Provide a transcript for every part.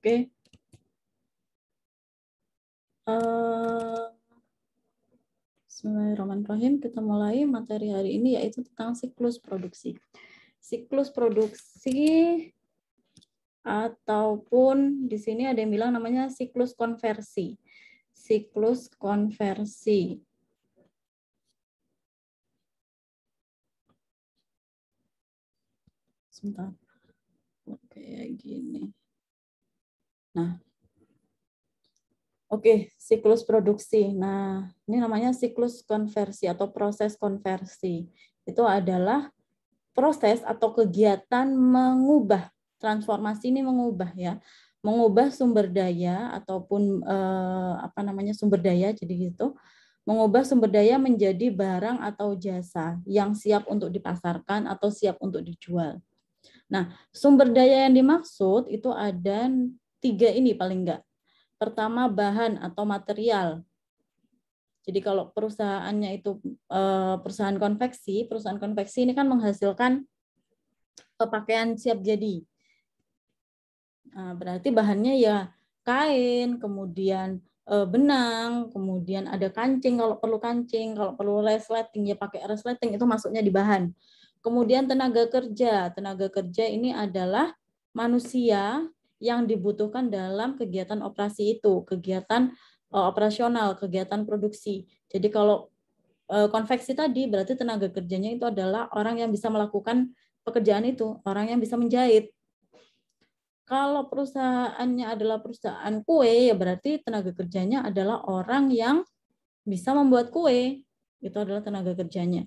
Oke. Bismillahirrahmanirrahim. Kita mulai materi hari ini yaitu tentang siklus produksi. Siklus produksi ataupun di sini ada yang bilang namanya siklus konversi. Siklus konversi. Sebentar. Oke, gini. Nah, oke, siklus produksi. Nah, ini namanya siklus konversi atau proses konversi. Itu adalah proses atau kegiatan mengubah, transformasi ini mengubah ya, mengubah sumber daya ataupun sumber daya, jadi gitu, mengubah sumber daya menjadi barang atau jasa yang siap untuk dipasarkan atau siap untuk dijual. Nah, sumber daya yang dimaksud itu ada 3 ini paling enggak. Pertama, bahan atau material. Jadi kalau perusahaannya itu perusahaan konveksi ini kan menghasilkan pakaian siap jadi. Nah, berarti bahannya ya kain, kemudian benang, kemudian ada kancing kalau perlu resleting ya pakai resleting, itu masuknya di bahan. Kemudian tenaga kerja ini adalah manusia yang dibutuhkan dalam kegiatan operasi itu, kegiatan operasional, kegiatan produksi. Jadi kalau konveksi tadi berarti tenaga kerjanya itu adalah orang yang bisa melakukan pekerjaan itu, orang yang bisa menjahit. Kalau perusahaannya adalah perusahaan kue, ya berarti tenaga kerjanya adalah orang yang bisa membuat kue. Itu adalah tenaga kerjanya.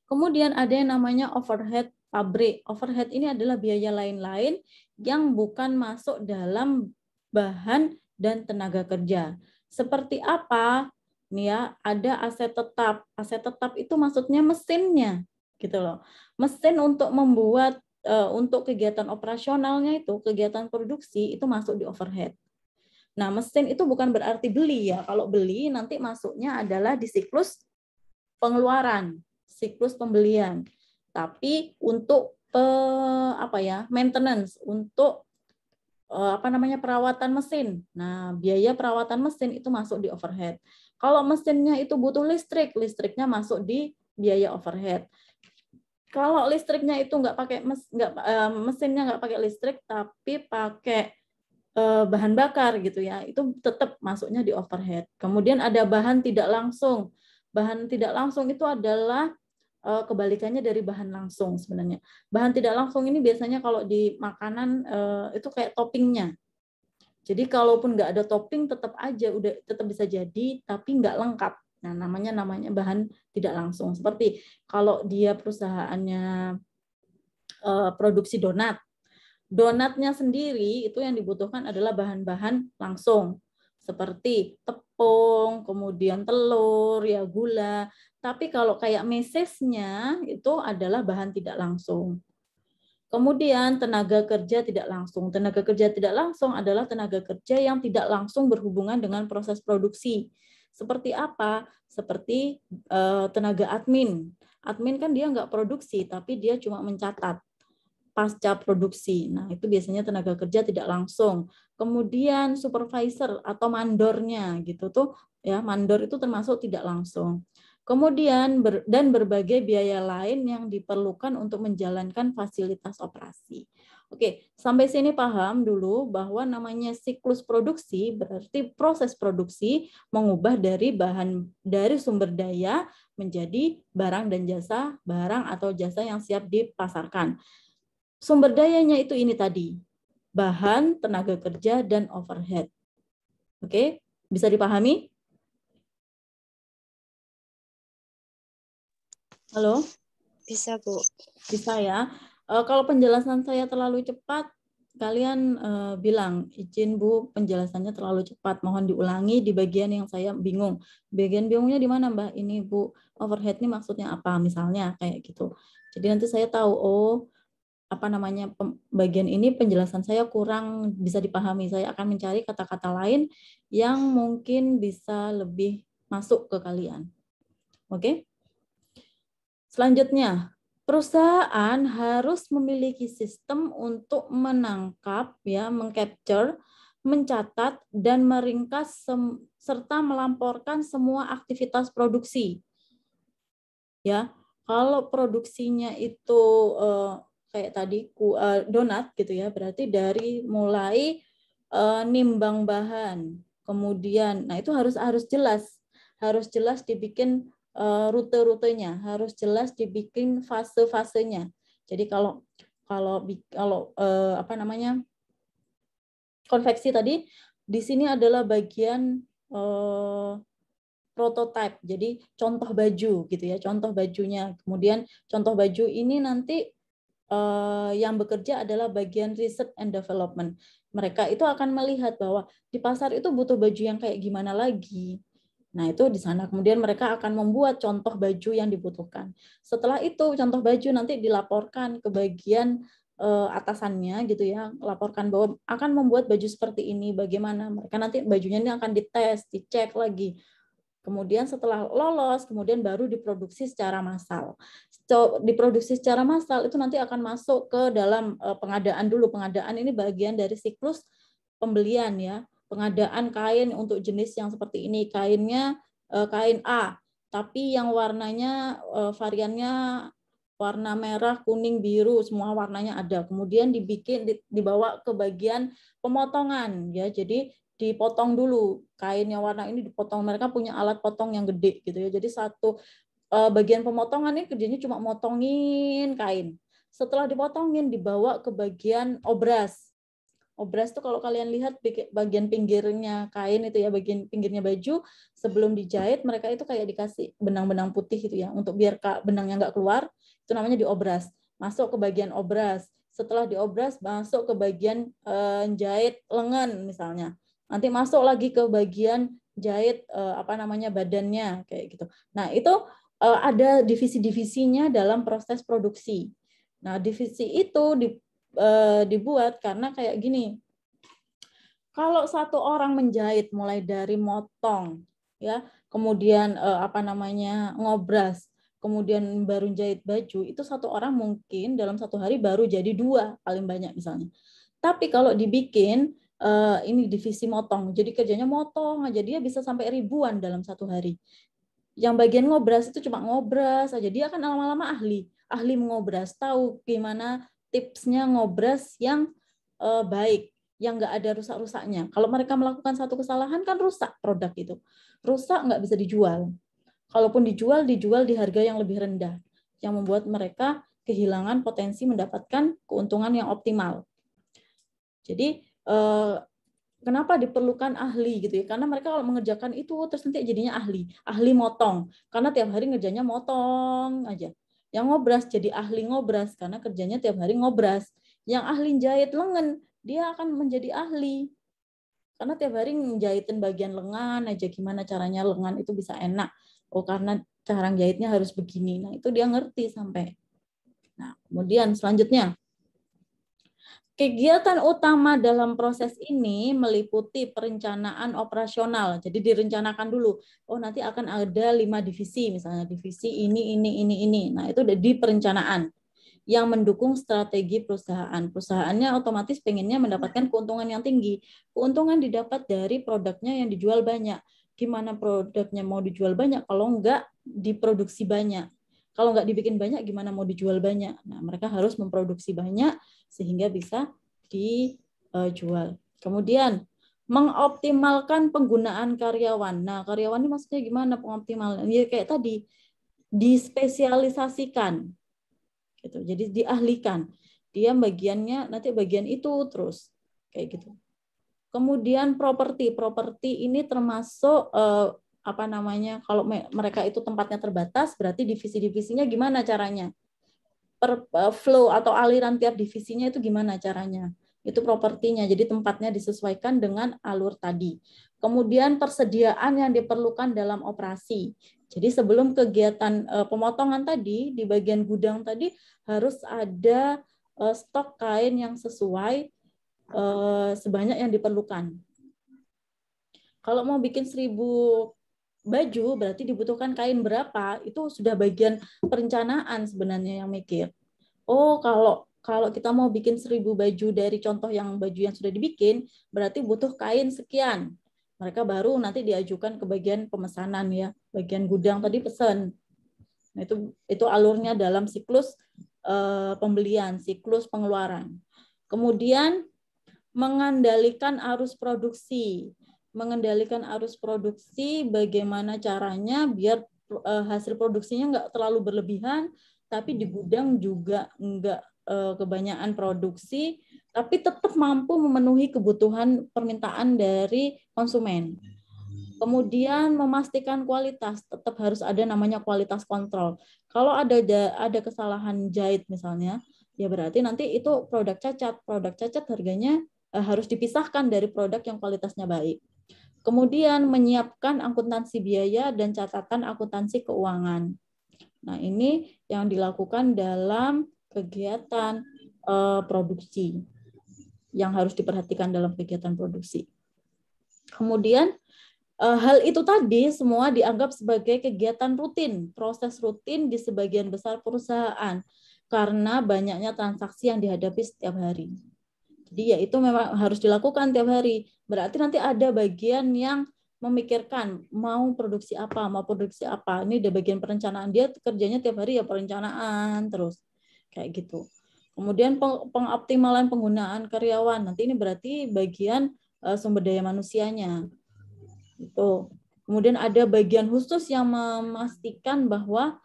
Kemudian ada yang namanya overhead pabrik. Overhead ini adalah biaya lain-lain yang bukan masuk dalam bahan dan tenaga kerja. Seperti apa? Nih ya, ada aset tetap. Aset tetap itu maksudnya mesinnya, gitu loh. Mesin untuk membuat untuk kegiatan operasionalnya itu, kegiatan produksi itu masuk di overhead. Nah, mesin itu bukan berarti beli ya. Kalau beli nanti masuknya adalah di siklus pengeluaran, siklus pembelian. Tapi untuk maintenance, untuk perawatan mesin. Nah, biaya perawatan mesin itu masuk di overhead. Kalau mesinnya itu butuh listrik, listriknya masuk di biaya overhead. Kalau listriknya itu mesinnya nggak pakai listrik tapi pakai bahan bakar gitu ya, itu tetap masuknya di overhead. Kemudian ada bahan tidak langsung. Bahan tidak langsung itu adalah kebalikannya dari bahan langsung sebenarnya. Bahan tidak langsung ini biasanya kalau di makanan itu kayak toppingnya. Jadi kalaupun nggak ada topping tetap bisa jadi tapi nggak lengkap. Nah, namanya bahan tidak langsung. Seperti kalau dia perusahaannya produksi donat. Donatnya sendiri itu yang dibutuhkan adalah bahan-bahan langsung. Seperti tepung, kemudian telur, ya gula. Tapi kalau kayak mesesnya itu adalah bahan tidak langsung. Kemudian tenaga kerja tidak langsung. Tenaga kerja tidak langsung adalah tenaga kerja yang tidak langsung berhubungan dengan proses produksi. Seperti apa? Seperti tenaga admin. Admin kan dia nggak produksi, tapi dia cuma mencatat pasca produksi. Nah, itu biasanya tenaga kerja tidak langsung. Kemudian supervisor atau mandornya gitu tuh ya, mandor itu termasuk tidak langsung. Kemudian berbagai biaya lain yang diperlukan untuk menjalankan fasilitas operasi. Oke, sampai sini paham dulu bahwa namanya siklus produksi berarti proses produksi mengubah dari sumber daya menjadi barang dan jasa, barang atau jasa yang siap dipasarkan. Sumber dayanya itu ini tadi, bahan, tenaga kerja, dan overhead. Oke, bisa dipahami? Halo? Bisa, Bu. Bisa ya. Kalau penjelasan saya terlalu cepat, kalian bilang, izin Bu, penjelasannya terlalu cepat, mohon diulangi di bagian yang saya bingung. Bagian bingungnya di mana, Mbak? Ini Bu, overhead ini maksudnya apa? Misalnya kayak gitu. Jadi nanti saya tahu, bagian ini penjelasan saya kurang bisa dipahami. Saya akan mencari kata-kata lain yang mungkin bisa lebih masuk ke kalian. Oke? Selanjutnya, perusahaan harus memiliki sistem untuk menangkap, ya, mengcapture, mencatat, dan meringkas serta melamporkan semua aktivitas produksi. Ya, kalau produksinya itu kayak tadi donat gitu ya, berarti dari mulai nimbang bahan, kemudian, nah itu harus jelas dibikin rute-rutenya, harus jelas dibikin fase-fasenya. Jadi kalau apa namanya, konveksi tadi, di sini adalah bagian prototype, jadi contoh baju gitu ya, contoh bajunya. Kemudian contoh baju ini nanti yang bekerja adalah bagian research and development. Mereka itu akan melihat bahwa di pasar itu butuh baju yang kayak gimana lagi. Nah, itu di sana. Kemudian mereka akan membuat contoh baju yang dibutuhkan. Setelah itu, contoh baju nanti dilaporkan ke bagian atasannya gitu ya, laporkan bahwa akan membuat baju seperti ini, bagaimana. Mereka nanti bajunya ini akan dites, dicek lagi. Kemudian setelah lolos, kemudian baru diproduksi secara massal. Diproduksi secara massal itu nanti akan masuk ke dalam pengadaan dulu. Pengadaan ini bagian dari siklus pembelian ya. Pengadaan kain untuk jenis yang seperti ini. Kainnya kain A, tapi yang warnanya variannya warna merah, kuning, biru, semua warnanya ada. Kemudian dibawa ke bagian pemotongan ya. Jadi dipotong dulu kain yang warna ini, dipotong. Mereka punya alat potong yang gede gitu ya. Jadi satu bagian pemotongan ini kerjanya cuma motongin kain. Setelah dipotongin dibawa ke bagian obras. Obras itu kalau kalian lihat bagian pinggirnya kain itu ya, bagian pinggirnya baju sebelum dijahit, mereka itu kayak dikasih benang-benang putih itu ya, untuk biar benangnya nggak keluar, itu namanya diobras. Masuk ke bagian obras. Setelah diobras masuk ke bagian jahit lengan misalnya. Nanti masuk lagi ke bagian jahit apa namanya badannya kayak gitu. Nah, itu ada divisi-divisinya dalam proses produksi. Nah, divisi itu dibuat karena kayak gini. Kalau satu orang menjahit mulai dari motong ya, kemudian apa namanya ngobras, kemudian baru jahit baju, itu satu orang mungkin dalam satu hari baru jadi 2 paling banyak misalnya. Tapi kalau dibikin ini divisi motong, jadi kerjanya motong aja, dia bisa sampai ribuan dalam satu hari. Yang bagian ngobras itu cuma ngobras aja, dia akan lama-lama ahli mengobras, tahu gimana tipsnya ngobras yang baik, yang nggak ada rusak-rusaknya. Kalau mereka melakukan satu kesalahan kan rusak produk itu, rusak nggak bisa dijual. Kalaupun dijual di harga yang lebih rendah, yang membuat mereka kehilangan potensi mendapatkan keuntungan yang optimal. Jadi kenapa diperlukan ahli gitu ya? Karena mereka kalau mengerjakan itu terus nanti jadinya ahli motong. Karena tiap hari ngerjanya motong aja. Yang ngobras jadi ahli ngobras karena kerjanya tiap hari ngobras. Yang ahli jahit lengan, dia akan menjadi ahli. Karena tiap hari ngejahitin bagian lengan aja, gimana caranya lengan itu bisa enak. Oh, karena cara jahitnya harus begini. Nah, itu dia ngerti sampai. Nah, kemudian selanjutnya kegiatan utama dalam proses ini meliputi perencanaan operasional. Jadi direncanakan dulu. Oh, nanti akan ada 5 divisi, misalnya divisi ini. Nah, itu udah di perencanaan yang mendukung strategi perusahaan. Perusahaannya otomatis pengennya mendapatkan keuntungan yang tinggi. Keuntungan didapat dari produknya yang dijual banyak. Gimana produknya mau dijual banyak kalau nggak diproduksi banyak? Kalau nggak dibikin banyak, gimana mau dijual banyak? Nah, mereka harus memproduksi banyak sehingga bisa dijual. Kemudian, mengoptimalkan penggunaan karyawan. Nah, karyawan ini maksudnya gimana pengoptimalan? Ya kayak tadi, dispesialisasikan. Gitu. Jadi diahlikan. Dia bagiannya, nanti bagian itu terus. Kayak gitu. Kemudian properti ini termasuk apa namanya, kalau mereka itu tempatnya terbatas, berarti divisi-divisinya gimana caranya? Flow atau aliran tiap divisinya itu gimana caranya? Itu propertinya, jadi tempatnya disesuaikan dengan alur tadi. Kemudian persediaan yang diperlukan dalam operasi. Jadi sebelum kegiatan pemotongan tadi, di bagian gudang tadi harus ada stok kain yang sesuai sebanyak yang diperlukan. Kalau mau bikin 1000 baju berarti dibutuhkan kain berapa, itu sudah bagian perencanaan sebenarnya yang mikir. Oh, kalau kita mau bikin 1.000 baju dari contoh yang baju yang sudah dibikin, berarti butuh kain sekian. Mereka baru nanti diajukan ke bagian pemesanan ya, bagian gudang tadi pesan. Nah, itu alurnya dalam siklus pembelian, siklus pengeluaran. Kemudian mengendalikan arus produksi. Mengendalikan arus produksi, bagaimana caranya biar hasil produksinya nggak terlalu berlebihan, tapi di gudang juga nggak kebanyakan produksi, tapi tetap mampu memenuhi kebutuhan permintaan dari konsumen. Kemudian memastikan kualitas, tetap harus ada namanya kualitas kontrol. Kalau ada kesalahan jahit misalnya, ya berarti nanti itu produk cacat. Produk cacat harganya harus dipisahkan dari produk yang kualitasnya baik. Kemudian menyiapkan akuntansi biaya dan catatan akuntansi keuangan. Nah, ini yang dilakukan dalam kegiatan produksi yang harus diperhatikan dalam kegiatan produksi. Kemudian hal itu tadi semua dianggap sebagai kegiatan rutin, proses rutin di sebagian besar perusahaan karena banyaknya transaksi yang dihadapi setiap hari. Jadi ya itu memang harus dilakukan tiap hari. Berarti nanti ada bagian yang memikirkan mau produksi apa, mau produksi apa. Ini ada bagian perencanaan, dia kerjanya tiap hari ya perencanaan terus kayak gitu. Kemudian pengoptimalan penggunaan karyawan. Nanti ini berarti bagian sumber daya manusianya. Itu. Kemudian ada bagian khusus yang memastikan bahwa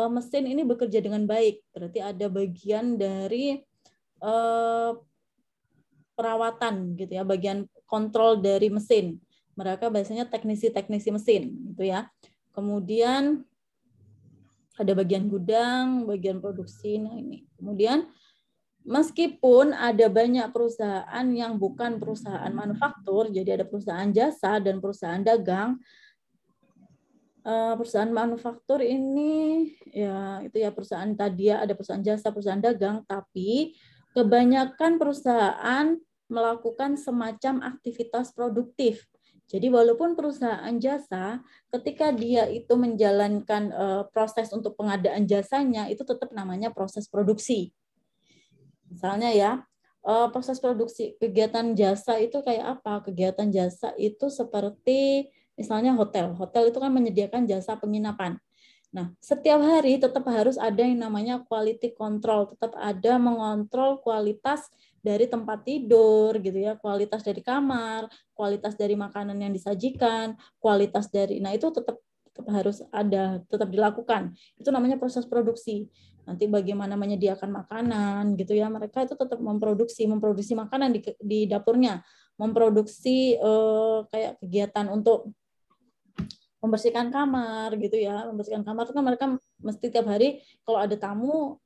mesin ini bekerja dengan baik. Berarti ada bagian dari perawatan gitu ya, bagian kontrol dari mesin. Mereka biasanya teknisi-teknisi mesin gitu ya. Kemudian ada bagian gudang, bagian produksi. Nah, ini. Kemudian meskipun ada banyak perusahaan yang bukan perusahaan manufaktur, jadi ada perusahaan jasa dan perusahaan dagang. Perusahaan manufaktur ini ya itu ya perusahaan tadi ya, ada perusahaan jasa, perusahaan dagang, tapi kebanyakan perusahaan melakukan semacam aktivitas produktif. Jadi walaupun perusahaan jasa, ketika dia itu menjalankan proses untuk pengadaan jasanya, itu tetap namanya proses produksi. Misalnya ya, proses produksi kegiatan jasa itu kayak apa? Kegiatan jasa itu seperti misalnya hotel. Hotel itu kan menyediakan jasa penginapan. Nah, setiap hari tetap harus ada yang namanya quality control, tetap ada mengontrol kualitas dari tempat tidur gitu ya, kualitas dari kamar, kualitas dari makanan yang disajikan, kualitas dari itu tetap harus ada, tetap dilakukan. Itu namanya proses produksi. Nanti bagaimana menyediakan makanan gitu ya, mereka itu tetap memproduksi makanan di dapurnya, memproduksi kayak kegiatan untuk membersihkan kamar gitu ya. Membersihkan kamar itu kan mereka mesti tiap hari kalau ada tamu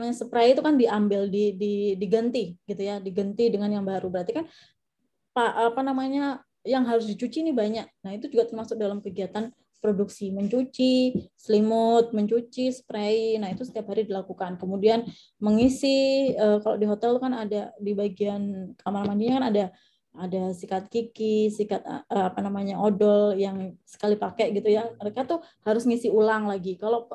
spray itu kan diambil diganti gitu ya, diganti dengan yang baru. Berarti kan yang harus dicuci ini banyak. Nah, itu juga termasuk dalam kegiatan produksi, mencuci selimut, mencuci spray. Nah, itu setiap hari dilakukan. Kemudian mengisi kalau di hotel kan ada di bagian kamar mandinya kan ada sikat gigi, sikat odol yang sekali pakai gitu ya. Mereka tuh harus ngisi ulang lagi. Kalau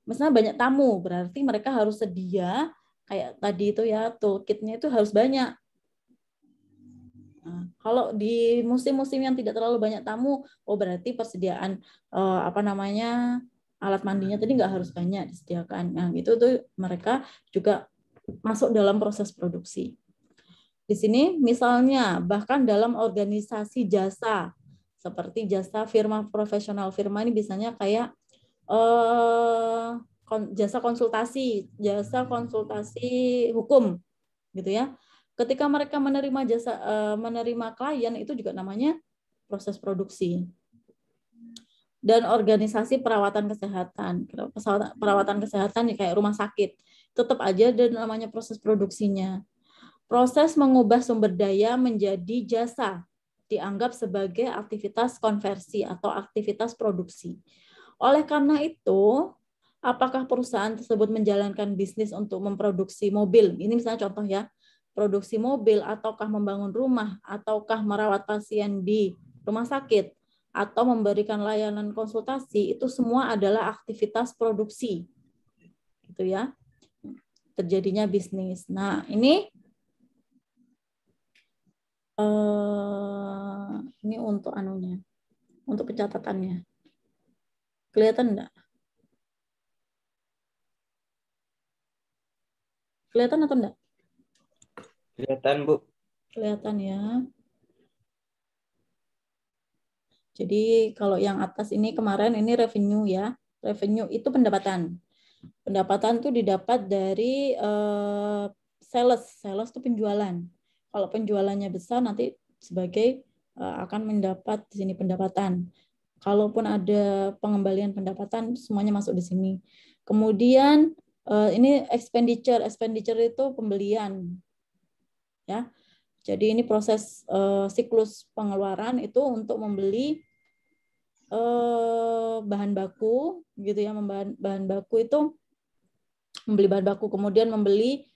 misalnya banyak tamu, berarti mereka harus sedia kayak tadi itu ya, toolkitnya itu harus banyak. Nah, kalau di musim-musim yang tidak terlalu banyak tamu, berarti persediaan alat mandinya tadi nggak harus banyak disediakan. Nah, itu tuh mereka juga masuk dalam proses produksi. Di sini misalnya bahkan dalam organisasi jasa seperti jasa firma profesional, firma ini biasanya kayak jasa konsultasi hukum gitu ya. Ketika mereka menerima klien itu juga namanya proses produksi. Dan organisasi perawatan kesehatan ya kayak rumah sakit, tetap aja ada namanya proses produksinya. Proses mengubah sumber daya menjadi jasa dianggap sebagai aktivitas konversi atau aktivitas produksi. Oleh karena itu, apakah perusahaan tersebut menjalankan bisnis untuk memproduksi mobil? Ini misalnya contoh ya, produksi mobil, ataukah membangun rumah, ataukah merawat pasien di rumah sakit, atau memberikan layanan konsultasi, itu semua adalah aktivitas produksi. Gitu ya. Terjadinya bisnis. Nah, ini untuk anunya, untuk pencatatannya. Kelihatan enggak? Kelihatan atau enggak? Kelihatan, Bu. Kelihatan ya. Jadi kalau yang atas ini kemarin ini revenue ya. Revenue itu pendapatan. Pendapatan itu didapat dari sales. Sales itu penjualan. Kalau penjualannya besar nanti sebagai akan mendapat di sini pendapatan. Kalaupun ada pengembalian pendapatan semuanya masuk di sini. Kemudian ini expenditure. Expenditure itu pembelian. Ya. Jadi ini proses siklus pengeluaran itu untuk membeli bahan baku gitu ya, bahan baku itu membeli bahan baku, kemudian membeli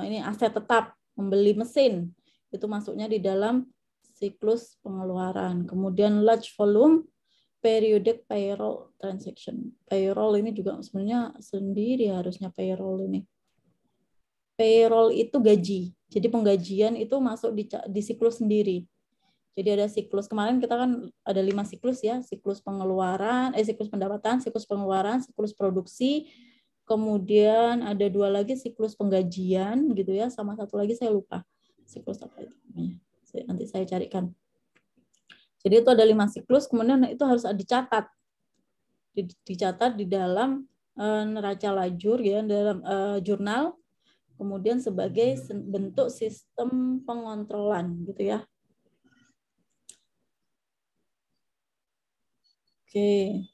ini aset tetap, membeli mesin, itu masuknya di dalam siklus pengeluaran. Kemudian large volume periodic payroll transaction. Payroll ini juga sebenarnya sendiri harusnya payroll ini. Payroll itu gaji. Jadi penggajian itu masuk di siklus sendiri. Jadi ada siklus, kemarin kita kan ada 5 siklus ya, siklus pengeluaran, siklus pendapatan, siklus pengeluaran, siklus produksi, kemudian ada 2 lagi siklus penggajian gitu ya, sama satu lagi saya lupa siklus apa itu namanya. Nanti saya carikan. Jadi itu ada 5 siklus, kemudian itu harus dicatat, dicatat di dalam neraca lajur ya, dalam jurnal, kemudian sebagai bentuk sistem pengontrolan gitu ya. Oke.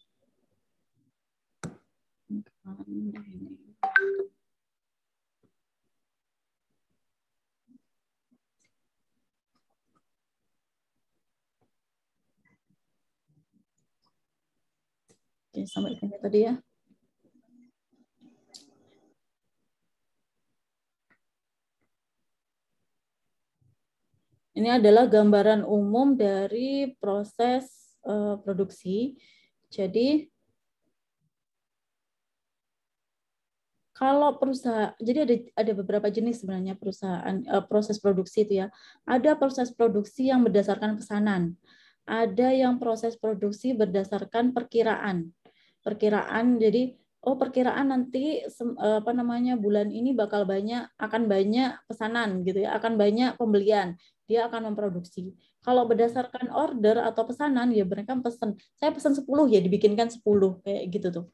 Oke, sampai sini tadi ya. Ini adalah gambaran umum dari proses produksi. Jadi kalau perusahaan, jadi ada beberapa jenis sebenarnya perusahaan proses produksi itu ya. Ada proses produksi yang berdasarkan pesanan. Ada yang proses produksi berdasarkan perkiraan. Perkiraan, jadi perkiraan nanti apa namanya bulan ini akan banyak pesanan gitu ya, akan banyak pembelian, dia akan memproduksi. Kalau berdasarkan order atau pesanan ya mereka pesan, saya pesan 10 ya dibikinkan 10 kayak gitu tuh.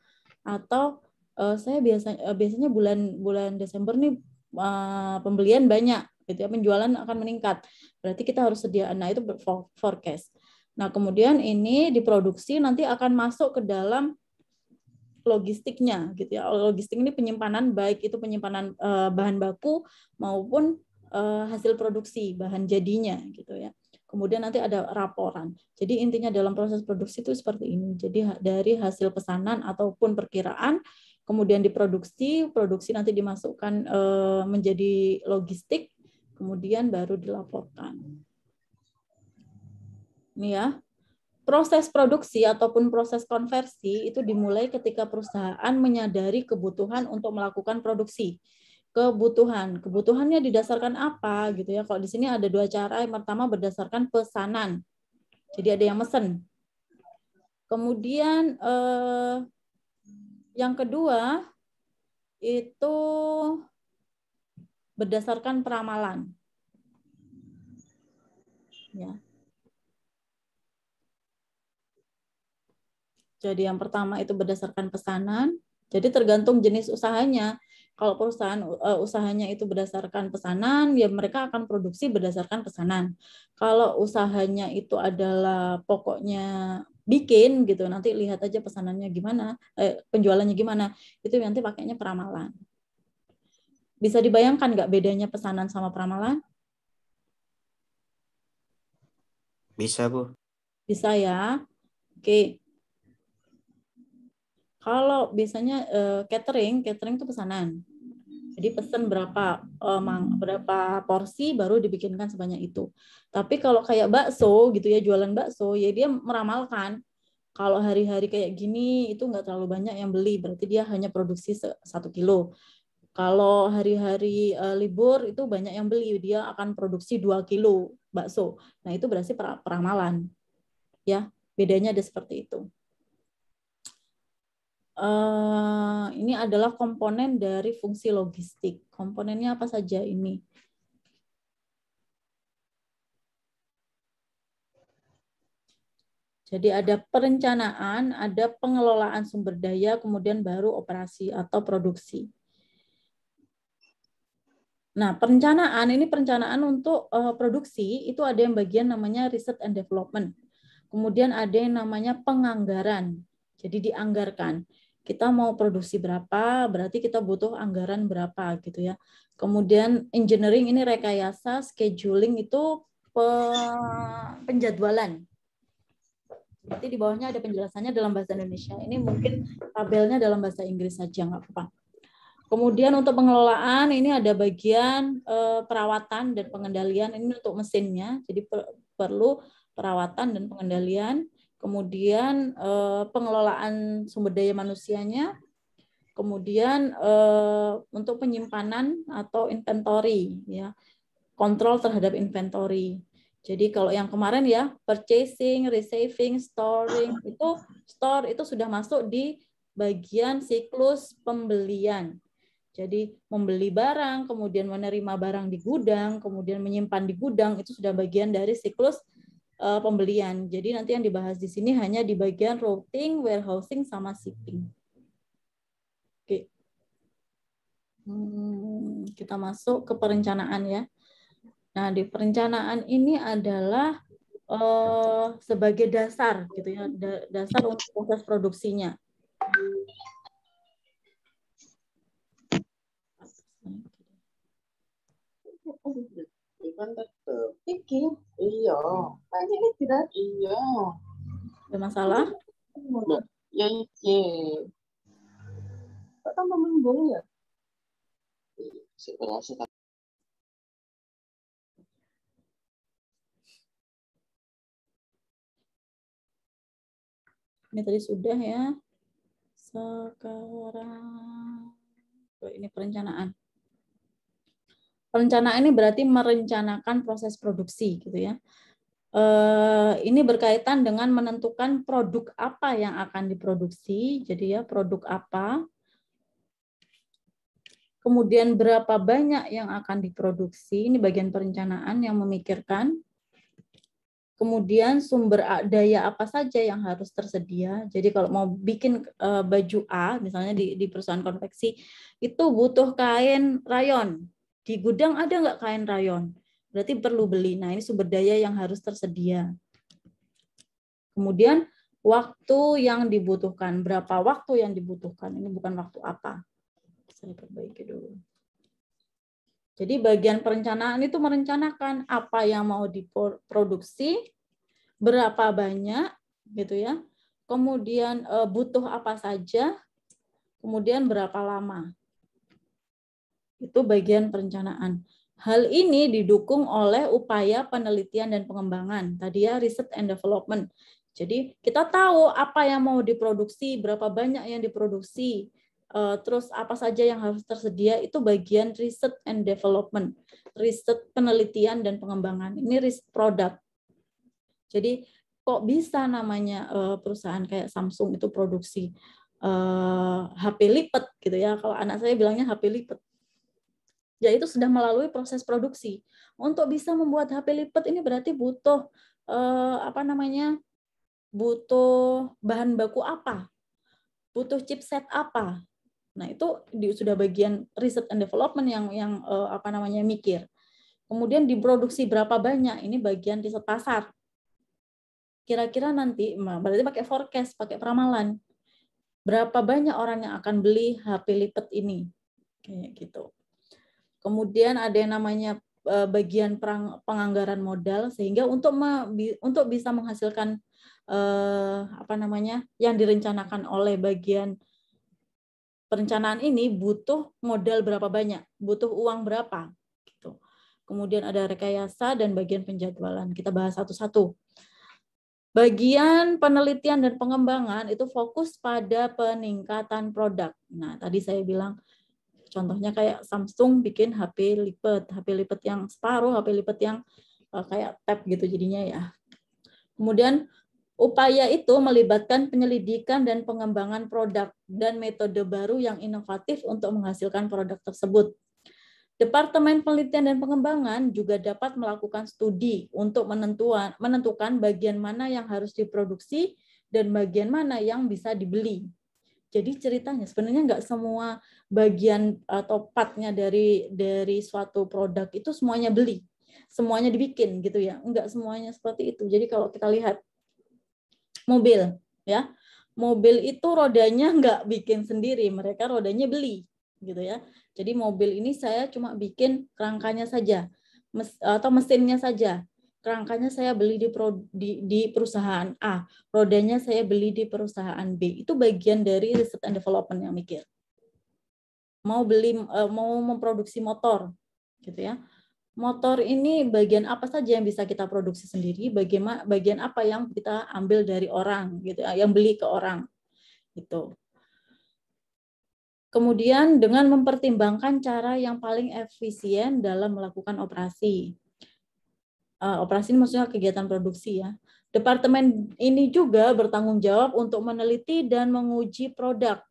Atau saya biasanya bulan Desember nih pembelian banyak gitu ya, penjualan akan meningkat. Berarti kita harus sedia. Nah, itu forecast. Nah, kemudian ini diproduksi nanti akan masuk ke dalam logistiknya gitu ya. Logistik ini penyimpanan, baik itu penyimpanan bahan baku maupun hasil produksi, bahan jadinya gitu ya. Kemudian nanti ada laporan. Jadi intinya dalam proses produksi itu seperti ini. Jadi dari hasil pesanan ataupun perkiraan, kemudian diproduksi, produksi nanti dimasukkan menjadi logistik, kemudian baru dilaporkan. Ini ya. Proses produksi ataupun proses konversi itu dimulai ketika perusahaan menyadari kebutuhan untuk melakukan produksi. Kebutuhannya didasarkan apa gitu ya? Kalau di sini ada 2 cara. Yang pertama berdasarkan pesanan. Jadi ada yang mesen. Kemudian yang kedua itu berdasarkan peramalan. Ya. Jadi yang pertama itu berdasarkan pesanan. Jadi tergantung jenis usahanya. Kalau perusahaan usahanya itu berdasarkan pesanan, ya mereka akan produksi berdasarkan pesanan. Kalau usahanya itu adalah pokoknya bikin gitu, nanti lihat aja pesanannya gimana, penjualannya gimana, itu nanti pakainya peramalan. Bisa dibayangkan nggak bedanya pesanan sama peramalan? Bisa, Bu. Bisa ya. Oke. Kalau biasanya catering itu pesanan. Jadi pesan berapa porsi baru dibikinkan sebanyak itu. Tapi kalau kayak bakso gitu ya, jualan bakso, ya dia meramalkan kalau hari-hari kayak gini itu nggak terlalu banyak yang beli, berarti dia hanya produksi 1 kilo. Kalau hari-hari libur itu banyak yang beli, dia akan produksi 2 kilo bakso. Nah itu berarti peramalan, ya bedanya ada seperti itu. Ini adalah komponen dari fungsi logistik. Komponennya apa saja ini? Jadi ada perencanaan, ada pengelolaan sumber daya, kemudian baru operasi atau produksi. Nah, perencanaan untuk produksi itu ada yang bagian namanya research and development. Kemudian ada yang namanya penganggaran. Jadi dianggarkan. Kita mau produksi berapa, berarti kita butuh anggaran berapa gitu ya. Kemudian engineering ini rekayasa, scheduling itu penjadwalan. Berarti di bawahnya ada penjelasannya dalam bahasa Indonesia. Ini mungkin tabelnya dalam bahasa Inggris saja, nggak apa-apa. Kemudian untuk pengelolaan ini ada bagian perawatan dan pengendalian, ini untuk mesinnya, jadi perlu perawatan dan pengendalian. Kemudian pengelolaan sumber daya manusianya, kemudian untuk penyimpanan atau inventory, ya, kontrol terhadap inventory. Jadi kalau yang kemarin ya purchasing, receiving, storing itu sudah masuk di bagian siklus pembelian. Jadi membeli barang, kemudian menerima barang di gudang, kemudian menyimpan di gudang, itu sudah bagian dari siklus pembelian. Jadi nanti yang dibahas di sini hanya di bagian routing, warehousing, sama shipping. Oke. Kita masuk ke perencanaan ya. Nah, di perencanaan ini adalah sebagai dasar gitu ya, dasar untuk proses produksinya. Iya. Iya. Ada masalah? Ya, iya. Kok tambah mendung ya? Ini tadi sudah ya. Sekarang ini perencanaan. Perencanaan ini berarti merencanakan proses produksi gitu ya. Ini berkaitan dengan menentukan produk apa yang akan diproduksi. Jadi ya produk apa. Kemudian berapa banyak yang akan diproduksi. Ini bagian perencanaan yang memikirkan. Kemudian sumber daya apa saja yang harus tersedia. Jadi kalau mau bikin baju A, misalnya di perusahaan konveksi, itu butuh kain rayon. Di gudang ada nggak kain rayon? Berarti perlu beli. Nah ini sumber daya yang harus tersedia. Kemudian waktu yang dibutuhkan. Berapa waktu yang dibutuhkan? Ini bukan waktu apa. Saya perbaiki dulu. Jadi bagian perencanaan itu merencanakan apa yang mau diproduksi, berapa banyak gitu ya. Kemudian butuh apa saja, kemudian berapa lama. Itu bagian perencanaan. Hal ini didukung oleh upaya penelitian dan pengembangan. Tadi ya research and development. Jadi kita tahu apa yang mau diproduksi, berapa banyak yang diproduksi, terus apa saja yang harus tersedia, itu bagian research and development. Riset, penelitian dan pengembangan. Ini risk product. Jadi kok bisa namanya perusahaan kayak Samsung itu produksi HP lipat gitu ya. Kalau anak saya bilangnya HP lipat. Ya itu sudah melalui proses produksi. Untuk bisa membuat HP lipat ini berarti butuh butuh bahan baku apa? Butuh chipset apa? Nah, itu sudah bagian research and development yang mikir. Kemudian diproduksi berapa banyak? Ini bagian riset pasar. Kira-kira nanti berarti pakai forecast, pakai peramalan. Berapa banyak orang yang akan beli HP lipat ini? Kayak gitu. Kemudian ada yang namanya bagian penganggaran modal, sehingga untuk bisa menghasilkan yang direncanakan oleh bagian perencanaan ini butuh modal berapa banyak, butuh uang berapa. Gitu. Kemudian ada rekayasa dan bagian penjadwalan. Kita bahas satu-satu. Bagian penelitian dan pengembangan itu fokus pada peningkatan produk. Nah, tadi saya bilang contohnya kayak Samsung bikin HP lipat yang separuh, HP lipat yang kayak tab gitu jadinya ya. Kemudian upaya itu melibatkan penyelidikan dan pengembangan produk dan metode baru yang inovatif untuk menghasilkan produk tersebut. Departemen Penelitian dan Pengembangan juga dapat melakukan studi untuk menentukan bagian mana yang harus diproduksi dan bagian mana yang bisa dibeli. Jadi ceritanya sebenarnya nggak semua bagian atau partnya dari suatu produk itu semuanya beli, semuanya dibikin gitu ya. Enggak semuanya seperti itu. Jadi kalau kita lihat mobil, ya, mobil itu rodanya nggak bikin sendiri, mereka rodanya beli, gitu ya. Jadi mobil ini saya cuma bikin kerangkanya saja, atau mesinnya saja. Kerangkanya saya beli di perusahaan A, rodanya saya beli di perusahaan B. Itu bagian dari research and development yang mikir. Mau memproduksi motor, gitu ya. Motor ini bagian apa saja yang bisa kita produksi sendiri, bagian apa yang kita ambil dari orang, gitu, yang beli ke orang, gitu. Kemudian dengan mempertimbangkan cara yang paling efisien dalam melakukan operasi. Operasi ini maksudnya kegiatan produksi ya. Departemen ini juga bertanggung jawab untuk meneliti dan menguji produk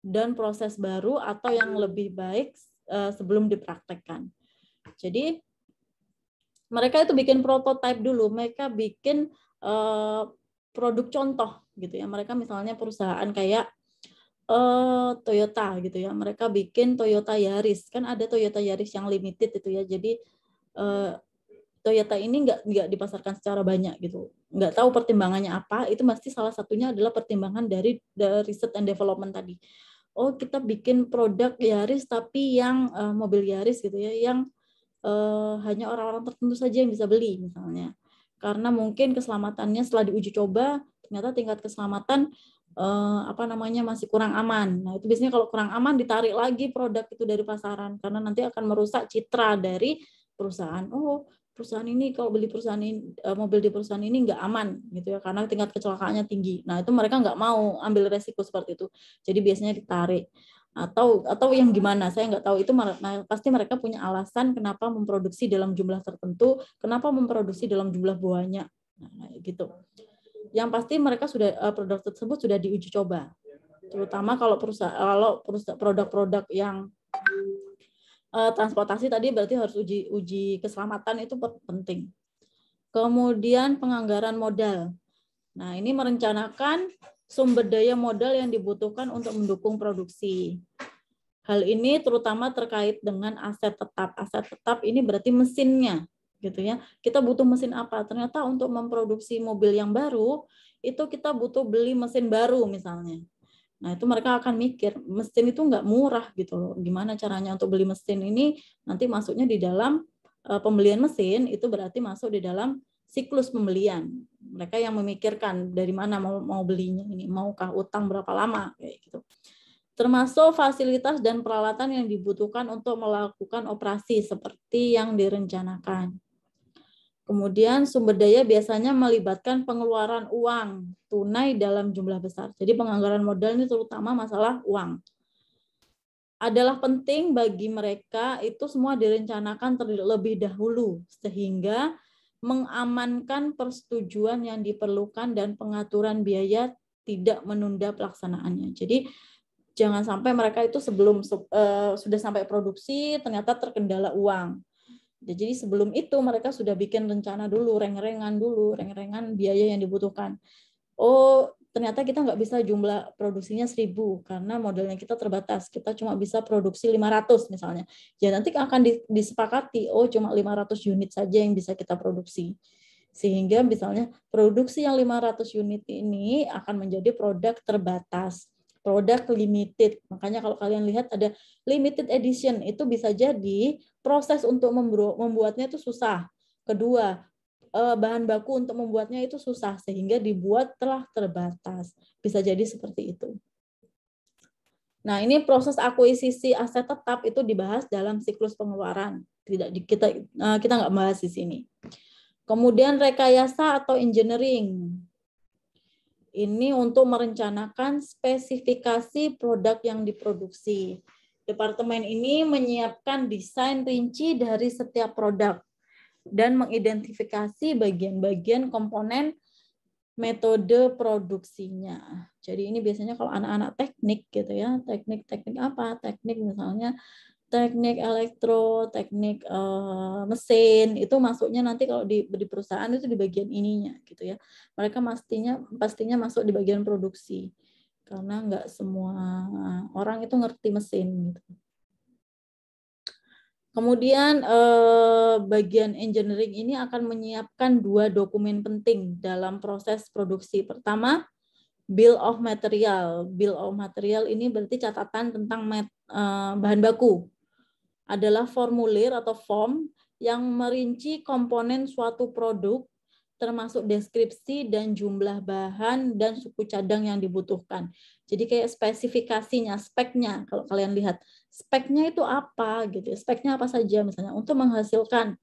dan proses baru atau yang lebih baik sebelum dipraktekkan. Jadi mereka itu bikin prototipe dulu, mereka bikin produk contoh gitu ya. Mereka misalnya perusahaan kayak Toyota gitu ya, mereka bikin Toyota Yaris, kan ada Toyota Yaris yang limited itu ya. Jadi Toyota ini nggak dipasarkan secara banyak gitu, nggak tahu pertimbangannya apa. Itu pasti salah satunya adalah pertimbangan dari research and development tadi. Oh, kita bikin produk Yaris tapi yang mobil Yaris gitu ya, yang hanya orang-orang tertentu saja yang bisa beli misalnya, karena mungkin keselamatannya setelah diuji coba ternyata tingkat keselamatan masih kurang aman. Nah itu biasanya kalau kurang aman ditarik lagi produk itu dari pasaran karena nanti akan merusak citra dari perusahaan. Oh, perusahaan ini kalau beli perusahaan ini, mobil di perusahaan ini nggak aman gitu ya karena tingkat kecelakaannya tinggi. Nah itu mereka nggak mau ambil resiko seperti itu, jadi biasanya ditarik. Atau yang gimana saya nggak tahu, itu pasti mereka punya alasan kenapa memproduksi dalam jumlah tertentu, kenapa memproduksi dalam jumlah banyak, nah, gitu. Yang pasti mereka sudah produk tersebut sudah diuji coba, terutama kalau produk-produk yang transportasi tadi berarti harus uji keselamatan, itu penting. Kemudian penganggaran modal. Nah ini merencanakan sumber daya modal yang dibutuhkan untuk mendukung produksi. Hal ini terutama terkait dengan aset tetap. Aset tetap ini berarti mesinnya, gitu ya. Kita butuh mesin apa? Ternyata untuk memproduksi mobil yang baru itu kita butuh beli mesin baru misalnya. Nah itu mereka akan mikir mesin itu nggak murah gitu loh. Gimana caranya untuk beli mesin ini? Nanti masuknya di dalam pembelian mesin itu berarti masuk di dalam siklus pembelian. Mereka yang memikirkan dari mana mau belinya ini, maukah utang berapa lama kayak gitu. Termasuk fasilitas dan peralatan yang dibutuhkan untuk melakukan operasi seperti yang direncanakan. Kemudian sumber daya biasanya melibatkan pengeluaran uang tunai dalam jumlah besar. Jadi penganggaran modal ini terutama masalah uang. Adalah penting bagi mereka itu semua direncanakan terlebih dahulu sehingga mengamankan persetujuan yang diperlukan dan pengaturan biaya tidak menunda pelaksanaannya. Jadi jangan sampai mereka itu sebelum sudah sampai produksi ternyata terkendala uang. Jadi sebelum itu mereka sudah bikin rencana dulu, reng-rengan biaya yang dibutuhkan. Oh, ternyata kita nggak bisa jumlah produksinya 1000 karena modalnya kita terbatas. Kita cuma bisa produksi 500 misalnya. Ya nanti akan disepakati, oh cuma 500 unit saja yang bisa kita produksi. Sehingga misalnya produksi yang 500 unit ini akan menjadi produk terbatas, produk limited. Makanya kalau kalian lihat ada limited edition, itu bisa jadi proses untuk membuatnya itu susah. Kedua, bahan baku untuk membuatnya itu susah sehingga dibuat telah terbatas. Bisa jadi seperti itu. Nah, ini proses akuisisi aset tetap itu dibahas dalam siklus pengeluaran. Kita nggak bahas di sini. Kemudian rekayasa atau engineering. Ini untuk merencanakan spesifikasi produk yang diproduksi. Departemen ini menyiapkan desain rinci dari setiap produk dan mengidentifikasi bagian-bagian komponen metode produksinya. Jadi ini biasanya kalau anak-anak teknik gitu ya, teknik apa? Teknik misalnya teknik elektro, teknik mesin, itu masuknya nanti kalau di perusahaan itu di bagian ininya gitu ya. Mereka pastinya masuk di bagian produksi. Karena nggak semua orang itu ngerti mesin gitu. Kemudian bagian engineering ini akan menyiapkan 2 dokumen penting dalam proses produksi. Pertama, bill of material. Bill of material ini berarti catatan tentang bahan baku. Adalah formulir atau form yang merinci komponen suatu produk, termasuk deskripsi dan jumlah bahan dan suku cadang yang dibutuhkan. Jadi kayak spesifikasinya, speknya. Kalau kalian lihat, speknya itu apa gitu. Speknya apa saja misalnya untuk menghasilkan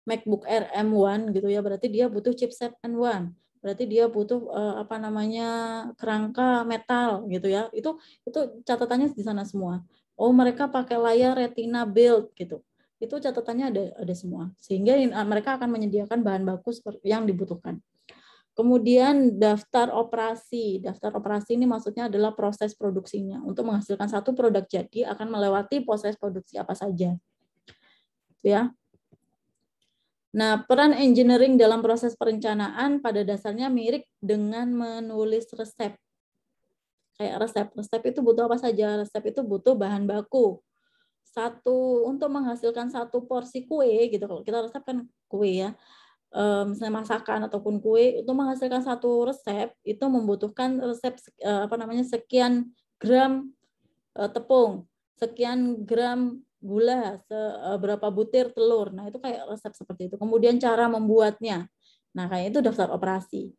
MacBook Air M1 gitu ya, berarti dia butuh chipset M1. Berarti dia butuh kerangka metal gitu ya. Itu catatannya di sana semua. Oh, mereka pakai layar Retina build gitu. Itu catatannya ada semua. Sehingga mereka akan menyediakan bahan baku yang dibutuhkan. Kemudian daftar operasi. Daftar operasi ini maksudnya adalah proses produksinya. Untuk menghasilkan satu produk jadi akan melewati proses produksi apa saja. Ya. Nah, peran engineering dalam proses perencanaan pada dasarnya mirip dengan menulis resep. Kayak resep itu butuh apa saja? Resep itu butuh bahan baku. Untuk menghasilkan satu porsi kue gitu. Kalau kita resep kan kue ya. Misalnya masakan ataupun kue, untuk menghasilkan satu resep itu membutuhkan resep sekian gram tepung, sekian gram gula, berapa butir telur. Nah, itu kayak resep seperti itu. Kemudian cara membuatnya. Nah, kayak itu daftar operasi.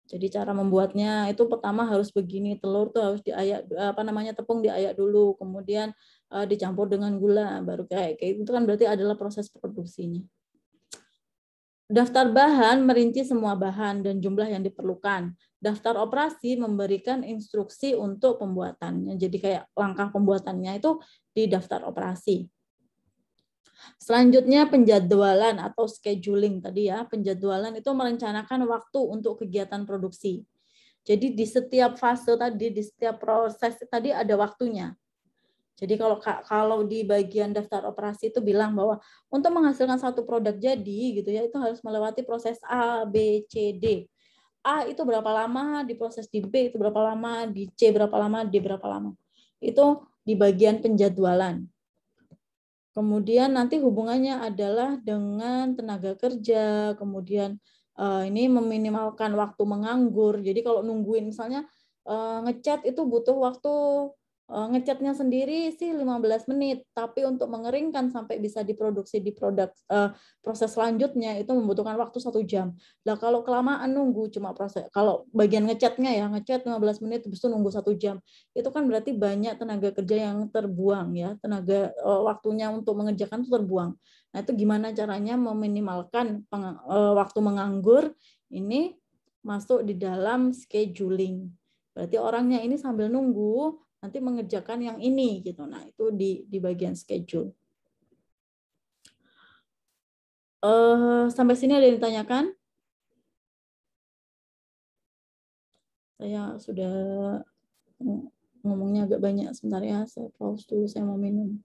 Jadi cara membuatnya itu pertama harus begini, telur tuh harus diayak tepung diayak dulu, kemudian dicampur dengan gula, baru kayak itu kan berarti adalah proses produksinya. Daftar bahan merinci semua bahan dan jumlah yang diperlukan. Daftar operasi memberikan instruksi untuk pembuatannya. Jadi kayak langkah pembuatannya itu di daftar operasi. Selanjutnya penjadwalan atau scheduling tadi ya. Penjadwalan itu merencanakan waktu untuk kegiatan produksi. Jadi di setiap fase tadi, di setiap proses tadi ada waktunya. Jadi kalau di bagian daftar operasi itu bilang bahwa untuk menghasilkan satu produk jadi gitu ya, itu harus melewati proses A, B, C, D. A itu berapa lama diproses, di B itu berapa lama, di C berapa lama, D berapa lama. Itu di bagian penjadwalan. Kemudian nanti hubungannya adalah dengan tenaga kerja, kemudian ini meminimalkan waktu menganggur. Jadi kalau nungguin misalnya ngecat itu butuh waktu, ngecatnya sendiri sih 15 menit, tapi untuk mengeringkan sampai bisa diproduksi di proses selanjutnya itu membutuhkan waktu 1 jam. Nah, kalau kelamaan nunggu cuma kalau bagian ngecatnya ya, ngecat 15 menit habis itu nunggu 1 jam. Itu kan berarti banyak tenaga kerja yang terbuang ya, waktunya untuk mengerjakan itu terbuang. Nah, itu gimana caranya meminimalkan waktu menganggur ini masuk di dalam scheduling. Berarti orangnya ini sambil nunggu nanti mengerjakan yang ini gitu. Nah, itu di bagian schedule. Sampai sini ada yang ditanyakan? Saya sudah ngomongnya agak banyak sebentar ya. Saya pause dulu, saya mau minum.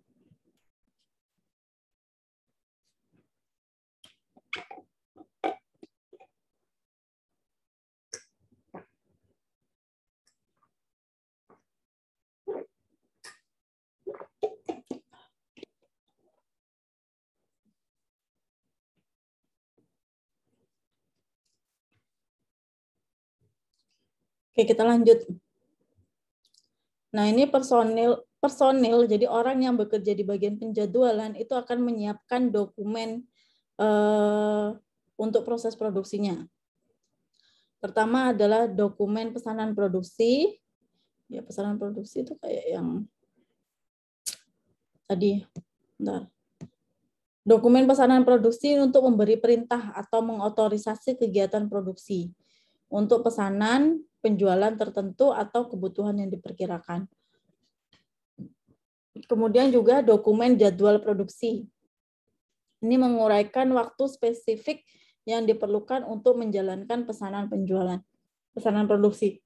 Oke, kita lanjut. Nah, ini personil, jadi orang yang bekerja di bagian penjadwalan itu akan menyiapkan dokumen untuk proses produksinya. Pertama adalah dokumen pesanan produksi. Ya, pesanan produksi itu kayak yang tadi. Bentar. Dokumen pesanan produksi untuk memberi perintah atau mengotorisasi kegiatan produksi untuk pesanan, penjualan tertentu atau kebutuhan yang diperkirakan. Kemudian juga dokumen jadwal produksi. Ini menguraikan waktu spesifik yang diperlukan untuk menjalankan pesanan penjualan, pesanan produksi,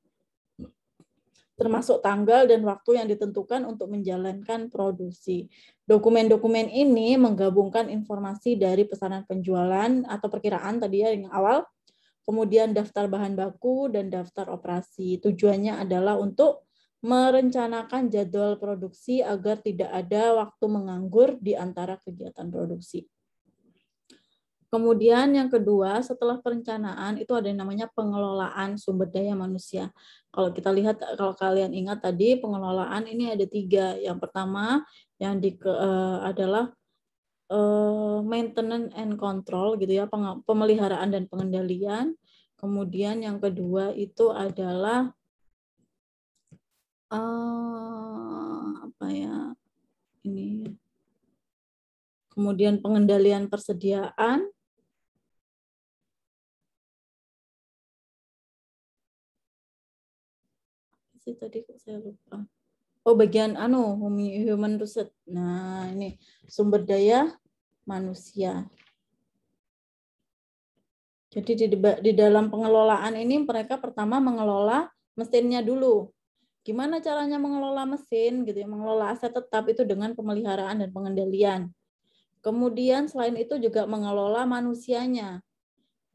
termasuk tanggal dan waktu yang ditentukan untuk menjalankan produksi. Dokumen-dokumen ini menggabungkan informasi dari pesanan penjualan atau perkiraan tadi ya yang awal, kemudian daftar bahan baku dan daftar operasi. Tujuannya adalah untuk merencanakan jadwal produksi agar tidak ada waktu menganggur di antara kegiatan produksi. Kemudian yang kedua, setelah perencanaan itu ada yang namanya pengelolaan sumber daya manusia. Kalau kita lihat, kalau kalian ingat tadi pengelolaan ini ada 3. Yang pertama yang adalah maintenance and control gitu ya, pemeliharaan dan pengendalian. Kemudian yang kedua itu adalah apa ya? Ini. Kemudian pengendalian persediaan. Sih tadi kok saya lupa. Oh, bagian human resource. Nah, ini sumber daya manusia. Jadi di dalam pengelolaan ini mereka pertama mengelola mesinnya dulu. Gimana caranya mengelola mesin gitu ya, mengelola aset tetap itu dengan pemeliharaan dan pengendalian. Kemudian selain itu juga mengelola manusianya.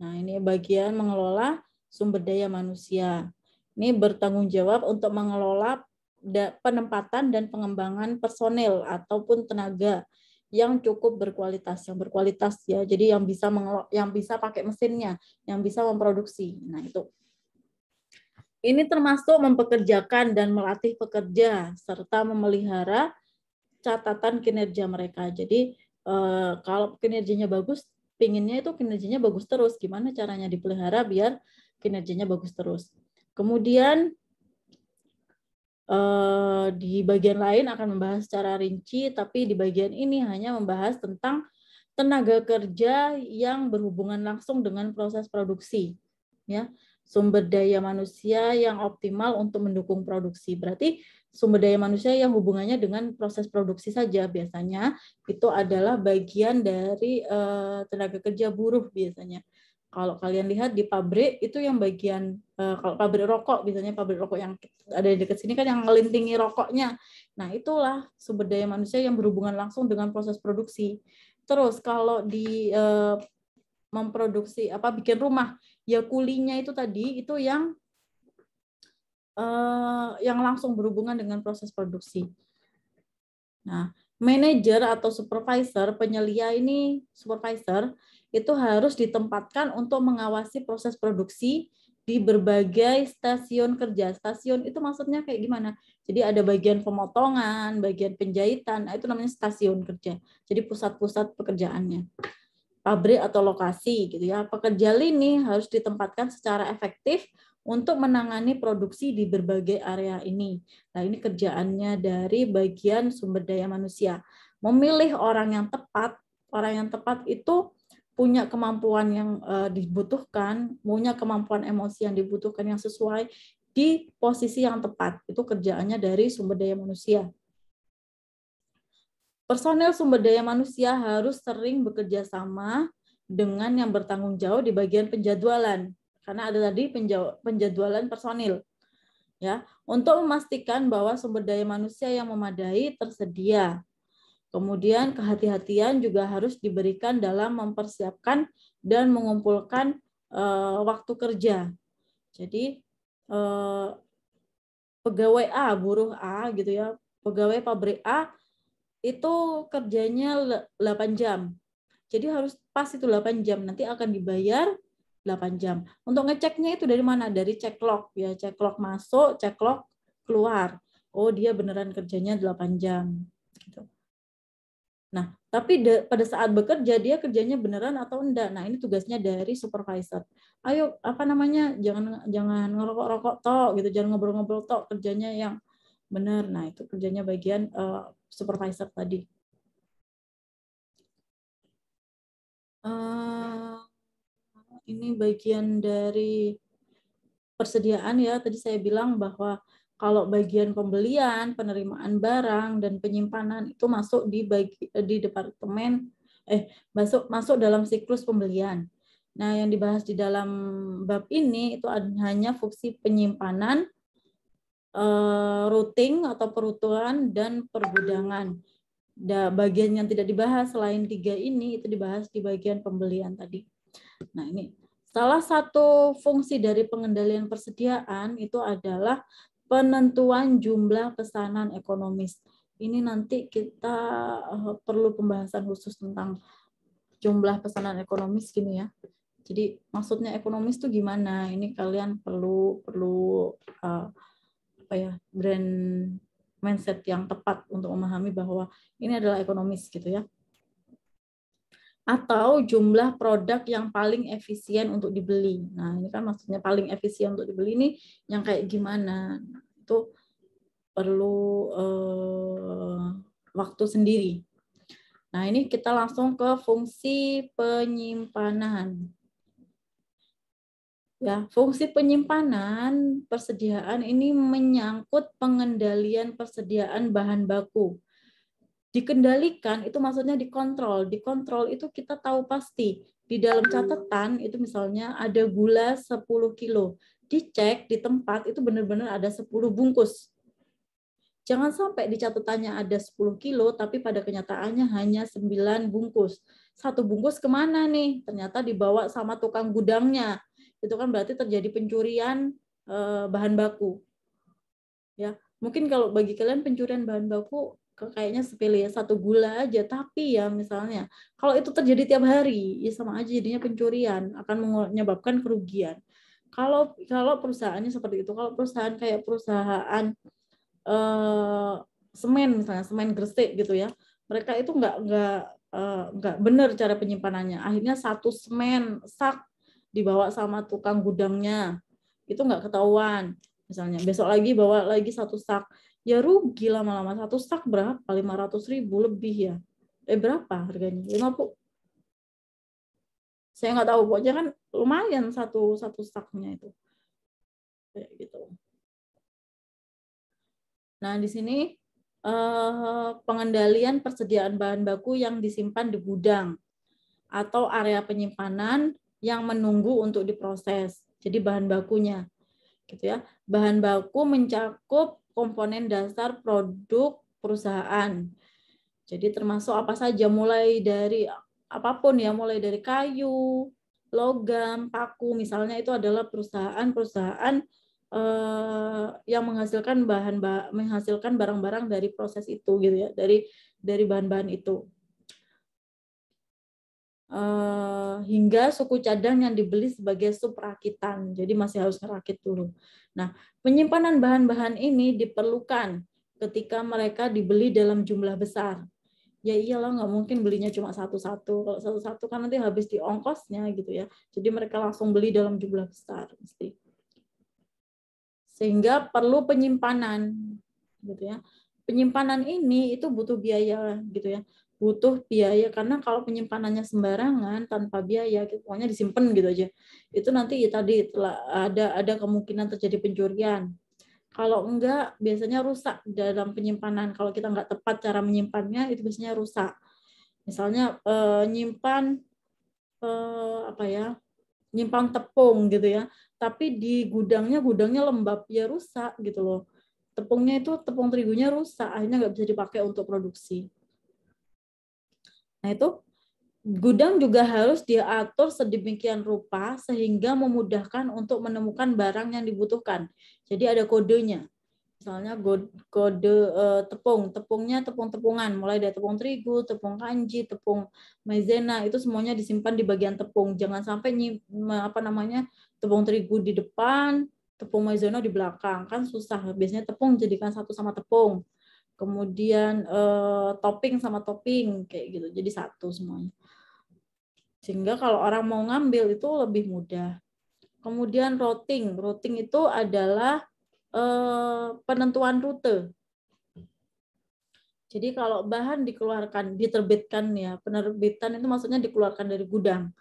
Nah, ini bagian mengelola sumber daya manusia. Ini bertanggung jawab untuk mengelola penempatan dan pengembangan personel ataupun tenaga yang cukup berkualitas, ya. Jadi yang bisa pakai mesinnya, yang bisa memproduksi. Nah, itu. Ini termasuk mempekerjakan dan melatih pekerja serta memelihara catatan kinerja mereka. Jadi kalau kinerjanya bagus, pinginnya itu kinerjanya bagus terus. Gimana caranya dipelihara biar kinerjanya bagus terus. Kemudian di bagian lain akan membahas secara rinci, tapi di bagian ini hanya membahas tentang tenaga kerja yang berhubungan langsung dengan proses produksi. Ya, sumber daya manusia yang optimal untuk mendukung produksi. Berarti sumber daya manusia yang hubungannya dengan proses produksi saja biasanya itu adalah bagian dari tenaga kerja buruh biasanya. Kalau kalian lihat di pabrik itu yang bagian kalau pabrik rokok biasanya pabrik rokok yang ada di dekat sini kan yang ngelintingi rokoknya. Nah, itulah sumber daya manusia yang berhubungan langsung dengan proses produksi. Terus kalau di memproduksi bikin rumah, ya kulinya itu tadi itu yang langsung berhubungan dengan proses produksi. Nah, manajer atau supervisor, penyelia ini supervisor itu harus ditempatkan untuk mengawasi proses produksi di berbagai stasiun kerja. Stasiun itu maksudnya kayak gimana? Jadi ada bagian pemotongan, bagian penjahitan, itu namanya stasiun kerja. Jadi pusat-pusat pekerjaannya. Pabrik atau lokasi gitu ya. Pekerja lini harus ditempatkan secara efektif untuk menangani produksi di berbagai area ini. Nah, ini kerjaannya dari bagian sumber daya manusia. Memilih orang yang tepat itu punya kemampuan yang dibutuhkan, punya kemampuan emosi yang dibutuhkan yang sesuai di posisi yang tepat. Itu kerjaannya dari sumber daya manusia. Personel sumber daya manusia harus sering bekerja sama dengan yang bertanggung jawab di bagian penjadwalan. Karena ada tadi penjadwalan personil. Ya, untuk memastikan bahwa sumber daya manusia yang memadai tersedia. Kemudian kehati-hatian juga harus diberikan dalam mempersiapkan dan mengumpulkan waktu kerja. Jadi pegawai A, buruh A gitu ya, pegawai pabrik A itu kerjanya 8 jam. Jadi harus pas itu 8 jam, nanti akan dibayar 8 jam. Untuk ngeceknya itu dari mana? Dari cek log ya, cek log masuk, cek log keluar. Oh, dia beneran kerjanya 8 jam. Gitu. Nah, tapi pada saat bekerja dia kerjanya beneran atau enggak. Nah, ini tugasnya dari supervisor. Ayo, apa namanya? Jangan ngerokok-rokok tok gitu, jangan ngobrol-ngobrol tok, kerjanya yang benar. Nah, itu kerjanya bagian supervisor tadi. Ini bagian dari persediaan ya. Tadi saya bilang bahwa kalau bagian pembelian, penerimaan barang dan penyimpanan itu masuk di departemen masuk dalam siklus pembelian. Nah, yang dibahas di dalam bab ini itu hanya fungsi penyimpanan, routing atau perutuan dan pergudangan. Bagian yang tidak dibahas selain 3 ini itu dibahas di bagian pembelian tadi. Nah, ini salah satu fungsi dari pengendalian persediaan itu adalah penentuan jumlah pesanan ekonomis. Ini nanti kita perlu pembahasan khusus tentang jumlah pesanan ekonomis gini ya. Jadi maksudnya ekonomis itu gimana? Ini kalian perlu brand mindset yang tepat untuk memahami bahwa ini adalah ekonomis gitu ya. Atau jumlah produk yang paling efisien untuk dibeli. Nah, ini kan maksudnya paling efisien untuk dibeli ini yang kayak gimana? Itu perlu waktu sendiri. Nah, ini kita langsung ke fungsi penyimpanan. Ya, fungsi penyimpanan persediaan ini menyangkut pengendalian persediaan bahan baku. Dikendalikan itu maksudnya dikontrol. Dikontrol itu kita tahu pasti. Di dalam catatan itu misalnya ada gula 10 kilo. Dicek di tempat itu benar-benar ada 10 bungkus. Jangan sampai di catatannya ada 10 kilo, tapi pada kenyataannya hanya 9 bungkus. Satu bungkus kemana nih? Ternyata dibawa sama tukang gudangnya. Itu kan berarti terjadi pencurian bahan baku. Ya, mungkin kalau bagi kalian pencurian bahan baku kayaknya sepele ya, satu gula aja, tapi ya misalnya kalau itu terjadi tiap hari ya sama aja jadinya pencurian, akan menyebabkan kerugian. Kalau perusahaannya seperti itu, kalau perusahaan kayak perusahaan semen misalnya, semen Gresik gitu ya, mereka itu nggak benar cara penyimpanannya, akhirnya satu semen sak dibawa sama tukang gudangnya itu nggak ketahuan. Misalnya besok lagi bawa lagi satu sak, ya rugi lama-lama. Satu sak berapa? 500.000 lebih ya. Berapa harganya? 50. Saya nggak tahu, pokoknya kan lumayan satu saknya itu. Kayak gitu. Nah, di sini pengendalian persediaan bahan baku yang disimpan di gudang atau area penyimpanan yang menunggu untuk diproses. Jadi bahan bakunya. Gitu ya. Bahan baku mencakup komponen dasar produk perusahaan. Jadi termasuk apa saja, mulai dari apapun ya, mulai dari kayu, logam, paku, misalnya itu adalah perusahaan-perusahaan yang menghasilkan barang-barang dari proses itu gitu ya, dari bahan-bahan itu. Hingga suku cadang yang dibeli sebagai subrakitan. Jadi masih harus ngerakit dulu. Nah, penyimpanan bahan-bahan ini diperlukan ketika mereka dibeli dalam jumlah besar. Ya iyalah, nggak mungkin belinya cuma satu-satu. Kalau satu-satu kan nanti habis di ongkosnya gitu ya. Jadi mereka langsung beli dalam jumlah besar mesti. Sehingga perlu penyimpanan gitu ya. Penyimpanan ini itu butuh biaya gitu ya. Butuh biaya karena kalau penyimpanannya sembarangan tanpa biaya, pokoknya disimpan gitu aja, itu nanti ya tadi ada kemungkinan terjadi pencurian. Kalau enggak biasanya rusak dalam penyimpanan. Kalau kita enggak tepat cara menyimpannya itu biasanya rusak. Misalnya nyimpan nyimpan tepung gitu ya, tapi di gudangnya lembab, ya rusak gitu loh. Tepungnya itu, tepung terigunya rusak, akhirnya nggak bisa dipakai untuk produksi. Nah, itu gudang juga harus diatur sedemikian rupa sehingga memudahkan untuk menemukan barang yang dibutuhkan. Jadi ada kodenya. Misalnya kode tepungnya tepung-tepungan, mulai dari tepung terigu, tepung kanji, tepung maizena, itu semuanya disimpan di bagian tepung. Jangan sampai tepung terigu di depan, tepung maizena di belakang, kan susah. Biasanya tepung jadikan satu sama tepung. kemudian topping sama topping kayak gitu, jadi satu semuanya. Sehingga kalau orang mau ngambil itu lebih mudah. Kemudian routing itu adalah penentuan rute. Jadi kalau bahan dikeluarkan, diterbitkan ya, penerbitan itu maksudnya dikeluarkan dari gudang.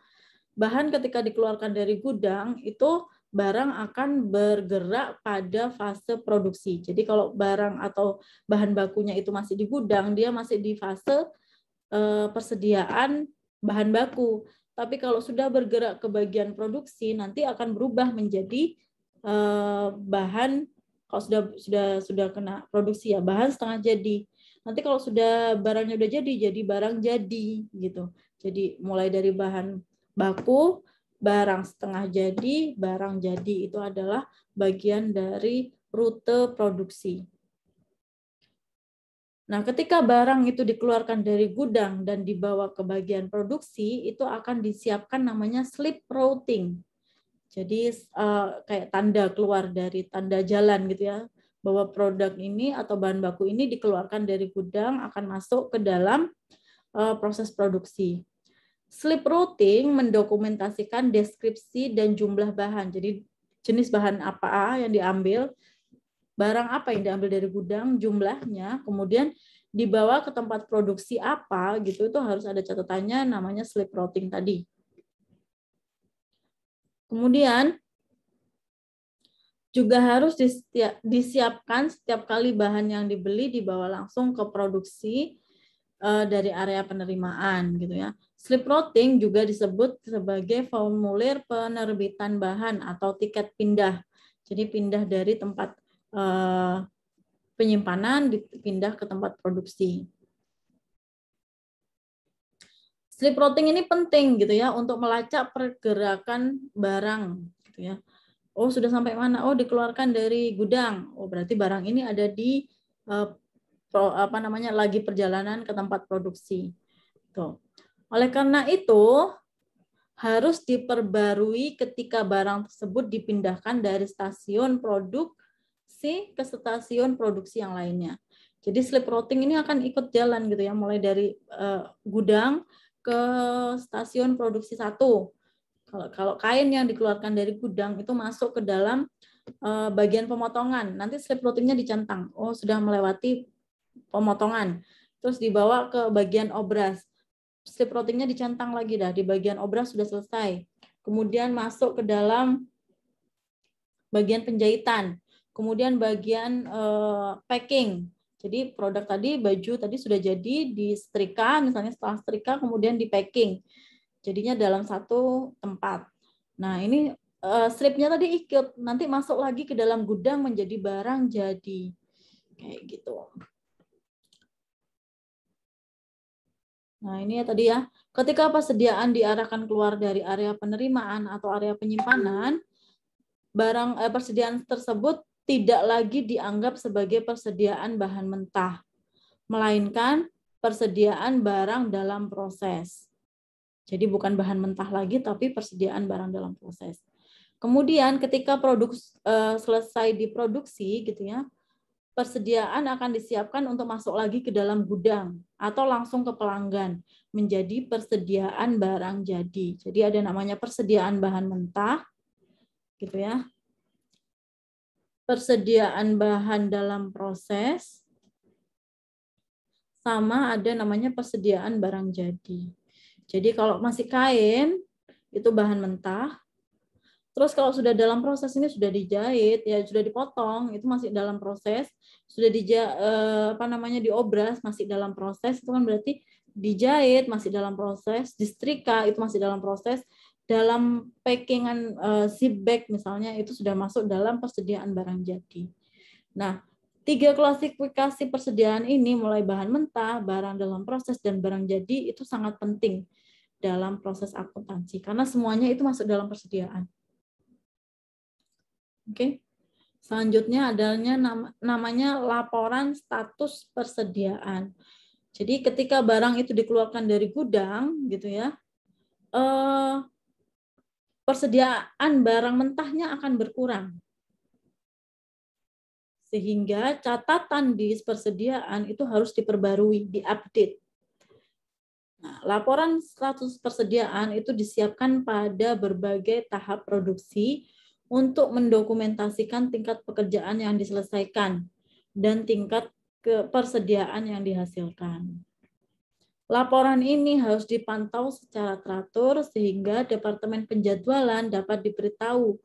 Bahan ketika dikeluarkan dari gudang itu barang akan bergerak pada fase produksi. Jadi kalau barang atau bahan bakunya itu masih di gudang, dia masih di fase persediaan bahan baku. Tapi kalau sudah bergerak ke bagian produksi, nanti akan berubah menjadi bahan, kalau sudah kena produksi ya, bahan setengah jadi. Nanti kalau sudah barangnya udah jadi barang jadi gitu. Jadi mulai dari bahan baku, barang setengah jadi, barang jadi, itu adalah bagian dari rute produksi. Nah, ketika barang itu dikeluarkan dari gudang dan dibawa ke bagian produksi, itu akan disiapkan namanya slip routing. Jadi kayak tanda keluar dari tanda jalan gitu ya, bahwa produk ini atau bahan baku ini dikeluarkan dari gudang akan masuk ke dalam proses produksi. Slip routing mendokumentasikan deskripsi dan jumlah bahan. Jadi jenis bahan apa yang diambil, barang apa yang diambil dari gudang, jumlahnya, kemudian dibawa ke tempat produksi apa gitu, itu harus ada catatannya namanya slip routing tadi. Kemudian juga harus disiapkan setiap kali bahan yang dibeli dibawa langsung ke produksi dari area penerimaan gitu ya. Slip routing juga disebut sebagai formulir penerbitan bahan atau tiket pindah. Jadi pindah dari tempat penyimpanan dipindah ke tempat produksi. Slip routing ini penting gitu ya untuk melacak pergerakan barang gitu ya. Oh, sudah sampai mana? Oh, dikeluarkan dari gudang. Oh, berarti barang ini ada di lagi perjalanan ke tempat produksi. Tuh. Oleh karena itu, harus diperbarui ketika barang tersebut dipindahkan dari stasiun produksi ke stasiun produksi yang lainnya. Jadi slip routing ini akan ikut jalan gitu ya, mulai dari gudang ke stasiun produksi 1. Kalau kain yang dikeluarkan dari gudang itu masuk ke dalam bagian pemotongan, nanti slip routingnya dicentang. Oh, sudah melewati pemotongan, terus dibawa ke bagian obras, slip routingnya dicentang lagi dah di bagian obras sudah selesai, kemudian masuk ke dalam bagian penjahitan, kemudian bagian packing. Jadi produk tadi, baju tadi sudah jadi di setrika, misalnya setelah setrika kemudian di packing, jadinya dalam satu tempat. Nah ini stripnya tadi ikut, nanti masuk lagi ke dalam gudang menjadi barang jadi kayak gitu. Nah, ini ya tadi ya. Ketika persediaan diarahkan keluar dari area penerimaan atau area penyimpanan, barang persediaan tersebut tidak lagi dianggap sebagai persediaan bahan mentah, melainkan persediaan barang dalam proses. Jadi bukan bahan mentah lagi, tapi persediaan barang dalam proses. Kemudian ketika produk selesai diproduksi, gitu ya, persediaan akan disiapkan untuk masuk lagi ke dalam gudang atau langsung ke pelanggan menjadi persediaan barang jadi. Jadi ada namanya persediaan bahan mentah, gitu ya. Persediaan bahan dalam proses, sama ada namanya persediaan barang jadi. Jadi kalau masih kain itu bahan mentah. Terus kalau sudah dalam proses ini sudah dijahit, ya sudah dipotong, itu masih dalam proses, sudah diobras masih dalam proses, itu kan berarti dijahit masih dalam proses, disetrika itu masih dalam proses, dalam packingan zip bag misalnya itu sudah masuk dalam persediaan barang jadi. Nah, 3 klasifikasi persediaan ini mulai bahan mentah, barang dalam proses, dan barang jadi itu sangat penting dalam proses akuntansi karena semuanya itu masuk dalam persediaan. Oke. Selanjutnya adanya namanya laporan status persediaan. Jadi ketika barang itu dikeluarkan dari gudang, gitu ya, persediaan barang mentahnya akan berkurang. Sehingga catatan di persediaan itu harus diperbarui, diupdate. Nah, laporan status persediaan itu disiapkan pada berbagai tahap produksi untuk mendokumentasikan tingkat pekerjaan yang diselesaikan dan tingkat kepersediaan yang dihasilkan. Laporan ini harus dipantau secara teratur sehingga Departemen Penjadwalan dapat diberitahu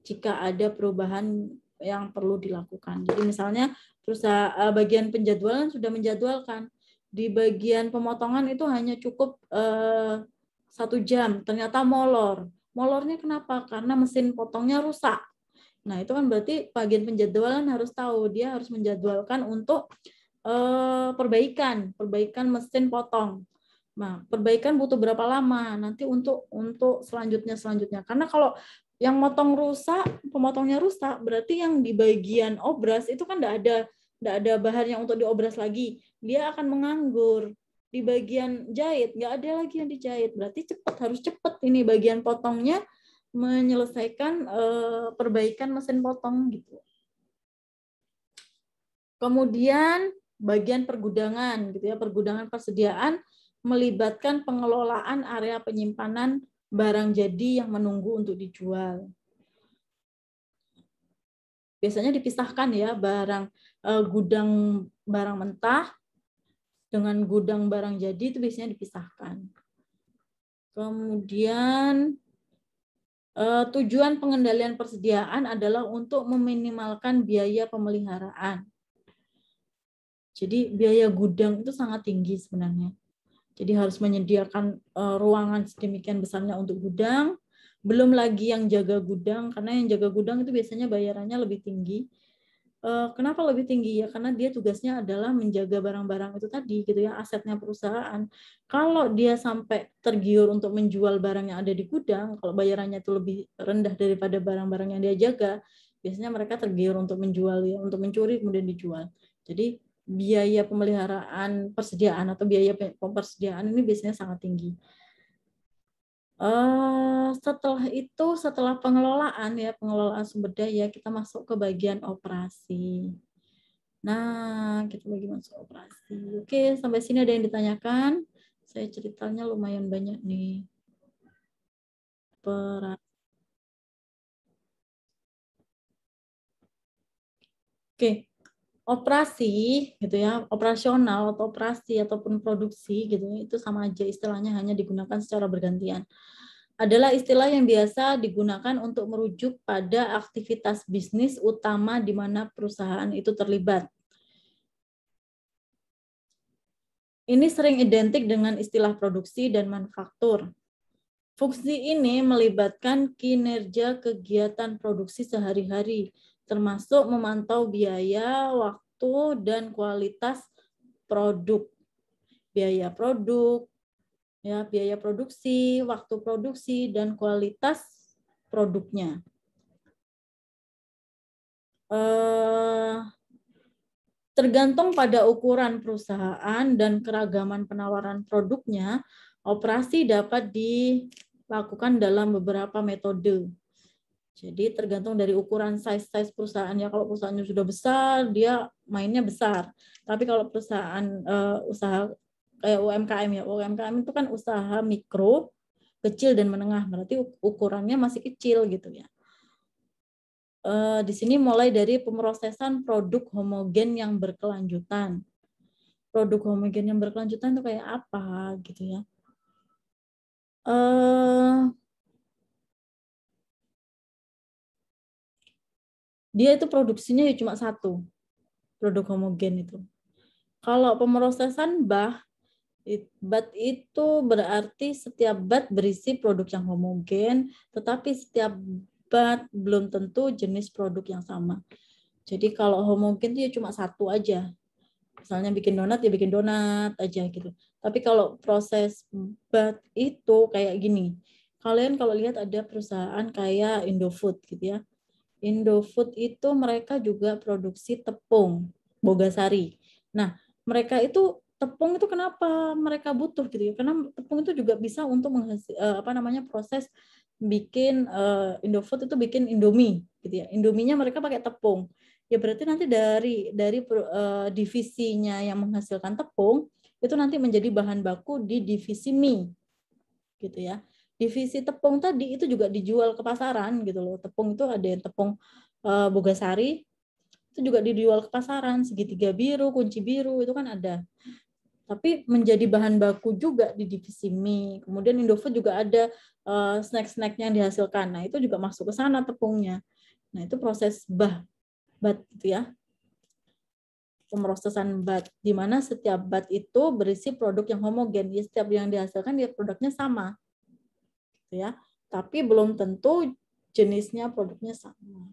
jika ada perubahan yang perlu dilakukan. Jadi misalnya perusahaan bagian penjadwalan sudah menjadwalkan, di bagian pemotongan itu hanya cukup 1 jam, ternyata molor. Molornya kenapa? Karena mesin potongnya rusak. Nah, itu kan berarti bagian penjadwalan harus tahu, dia harus menjadwalkan untuk perbaikan mesin potong. Nah, perbaikan butuh berapa lama nanti untuk selanjutnya. Karena kalau yang motong rusak, pemotongnya rusak, berarti yang di bagian obras itu kan enggak ada bahan yang untuk diobras lagi. Dia akan menganggur. Di bagian jahit enggak ada lagi yang dijahit. Berarti harus cepat ini bagian potongnya menyelesaikan perbaikan mesin potong gitu. Kemudian bagian pergudangan gitu ya, pergudangan persediaan melibatkan pengelolaan area penyimpanan barang jadi yang menunggu untuk dijual. Biasanya dipisahkan ya, gudang barang mentah dengan gudang barang jadi itu biasanya dipisahkan. Kemudian tujuan pengendalian persediaan adalah untuk meminimalkan biaya pemeliharaan. Jadi biaya gudang itu sangat tinggi sebenarnya. Jadi harus menyediakan ruangan sedemikian besarnya untuk gudang, belum lagi yang jaga gudang, karena yang jaga gudang itu biasanya bayarannya lebih tinggi. Kenapa lebih tinggi? Ya karena dia tugasnya adalah menjaga barang-barang itu tadi, gitu ya, asetnya perusahaan. Kalau dia sampai tergiur untuk menjual barang yang ada di gudang, kalau bayarannya itu lebih rendah daripada barang-barang yang dia jaga, biasanya mereka tergiur untuk menjual, ya, untuk mencuri kemudian dijual. Jadi biaya pemeliharaan persediaan atau biaya persediaan ini biasanya sangat tinggi. Setelah pengelolaan ya, pengelolaan sumber daya, kita masuk ke bagian operasi. Nah, kita lagi masuk operasi. Oke, sampai sini ada yang ditanyakan? Saya ceritanya lumayan banyak nih. Oke. Operasi gitu ya, operasional atau operasi ataupun produksi gitu itu sama aja, istilahnya hanya digunakan secara bergantian. Adalah istilah yang biasa digunakan untuk merujuk pada aktivitas bisnis utama di mana perusahaan itu terlibat. Ini sering identik dengan istilah produksi dan manufaktur. Fungsi ini melibatkan kinerja kegiatan produksi sehari-hari, termasuk memantau biaya, waktu, dan kualitas produk. Biaya produk, ya, biaya produksi, waktu produksi, dan kualitas produknya. Tergantung pada ukuran perusahaan dan keragaman penawaran produknya, operasi dapat dilakukan dalam beberapa metode. Jadi tergantung dari ukuran size perusahaannya. Kalau perusahaannya sudah besar, dia mainnya besar. Tapi kalau perusahaan usaha kayak UMKM ya, UMKM itu kan usaha mikro, kecil dan menengah. Berarti ukurannya masih kecil gitu ya. Di sini mulai dari pemrosesan produk homogen yang berkelanjutan. Produk homogen yang berkelanjutan itu kayak apa gitu ya? Dia itu produksinya ya cuma satu, produk homogen itu. Kalau pemrosesan bat itu berarti setiap bat berisi produk yang homogen, tetapi setiap bat belum tentu jenis produk yang sama. Jadi kalau homogen itu ya cuma satu aja. Misalnya bikin donat ya bikin donat aja gitu. Tapi kalau proses bat itu kayak gini. Kalian kalau lihat ada perusahaan kayak Indofood gitu ya. Indofood itu mereka juga produksi tepung Bogasari. Nah, mereka itu tepung itu kenapa mereka butuh gitu ya? Karena tepung itu juga bisa untuk proses bikin Indofood itu bikin Indomie gitu ya. Indominya mereka pakai tepung. ya berarti nanti dari divisinya yang menghasilkan tepung itu nanti menjadi bahan baku di divisi mie, gitu ya. Divisi tepung tadi itu juga dijual ke pasaran gitu loh. Tepung itu ada yang tepung Bogasari itu juga dijual ke pasaran, segitiga biru, kunci biru itu kan ada. Tapi menjadi bahan baku juga di divisi mie. Kemudian Indofood juga ada snack-snacknya yang dihasilkan. Nah itu juga masuk ke sana tepungnya. Nah itu proses bat gitu ya. Pemrosesan bat, di mana setiap bat itu berisi produk yang homogen. Ya, setiap yang dihasilkan dia produknya sama, gitu ya. Tapi belum tentu jenisnya produknya sama.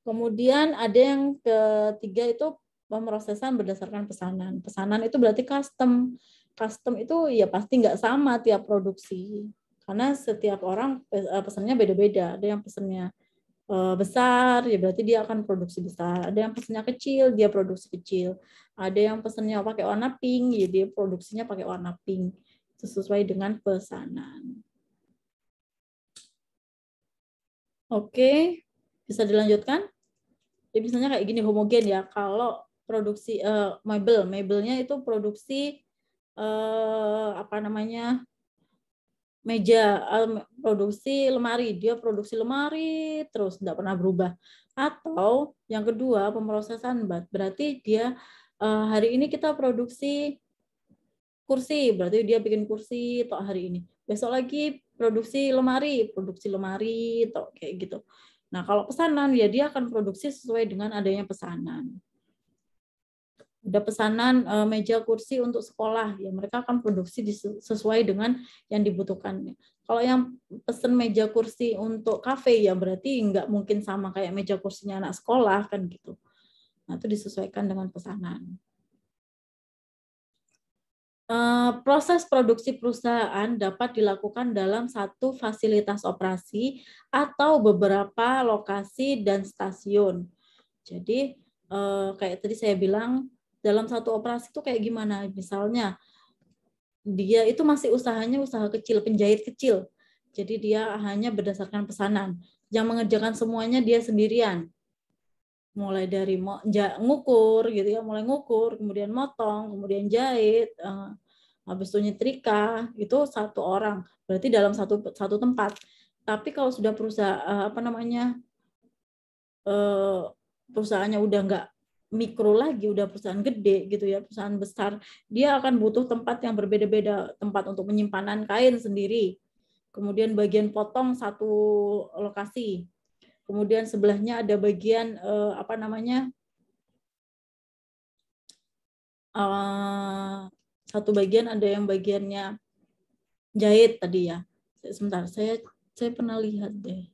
Kemudian ada yang ketiga itu pemrosesan berdasarkan pesanan. Pesanan itu berarti custom. Custom itu ya pasti nggak sama tiap produksi, karena setiap orang pesannya beda-beda. Ada yang pesannya besar, ya berarti dia akan produksi besar. Ada yang pesannya kecil, dia produksi kecil. Ada yang pesannya pakai warna pink, ya dia produksinya pakai warna pink. Sesuai dengan pesanan. Oke, bisa dilanjutkan? Jadi misalnya kayak gini, homogen ya. Kalau produksi mebelnya itu produksi meja, produksi lemari, dia produksi lemari terus tidak pernah berubah. Atau yang kedua pemrosesan bat, berarti dia hari ini kita produksi kursi, berarti dia bikin kursi tok hari ini. Besok lagi produksi lemari tok kayak gitu. Nah kalau pesanan ya dia akan produksi sesuai dengan adanya pesanan. Ada pesanan meja kursi untuk sekolah, ya mereka akan produksi sesuai dengan yang dibutuhkan. Kalau yang pesen meja kursi untuk kafe ya berarti nggak mungkin sama kayak meja kursinya anak sekolah kan gitu. Nah itu disesuaikan dengan pesanan. Proses produksi perusahaan dapat dilakukan dalam satu fasilitas operasi atau beberapa lokasi dan stasiun. Jadi kayak tadi saya bilang, dalam satu operasi itu kayak gimana? Misalnya dia itu masih usahanya usaha kecil, penjahit kecil. Jadi dia hanya berdasarkan pesanan. Yang mengerjakan semuanya dia sendirian. Mulai dari ngukur gitu ya, mulai ngukur, kemudian motong, kemudian jahit, habis itu nyetrika, itu satu orang. Berarti dalam satu tempat. Tapi kalau sudah perusahaannya udah nggak mikro lagi, udah perusahaan gede gitu ya, perusahaan besar, dia akan butuh tempat yang berbeda-beda, tempat untuk penyimpanan kain sendiri, kemudian bagian potong satu lokasi, kemudian sebelahnya ada bagian satu bagian ada yang bagiannya jahit tadi ya. Sebentar, saya pernah lihat deh.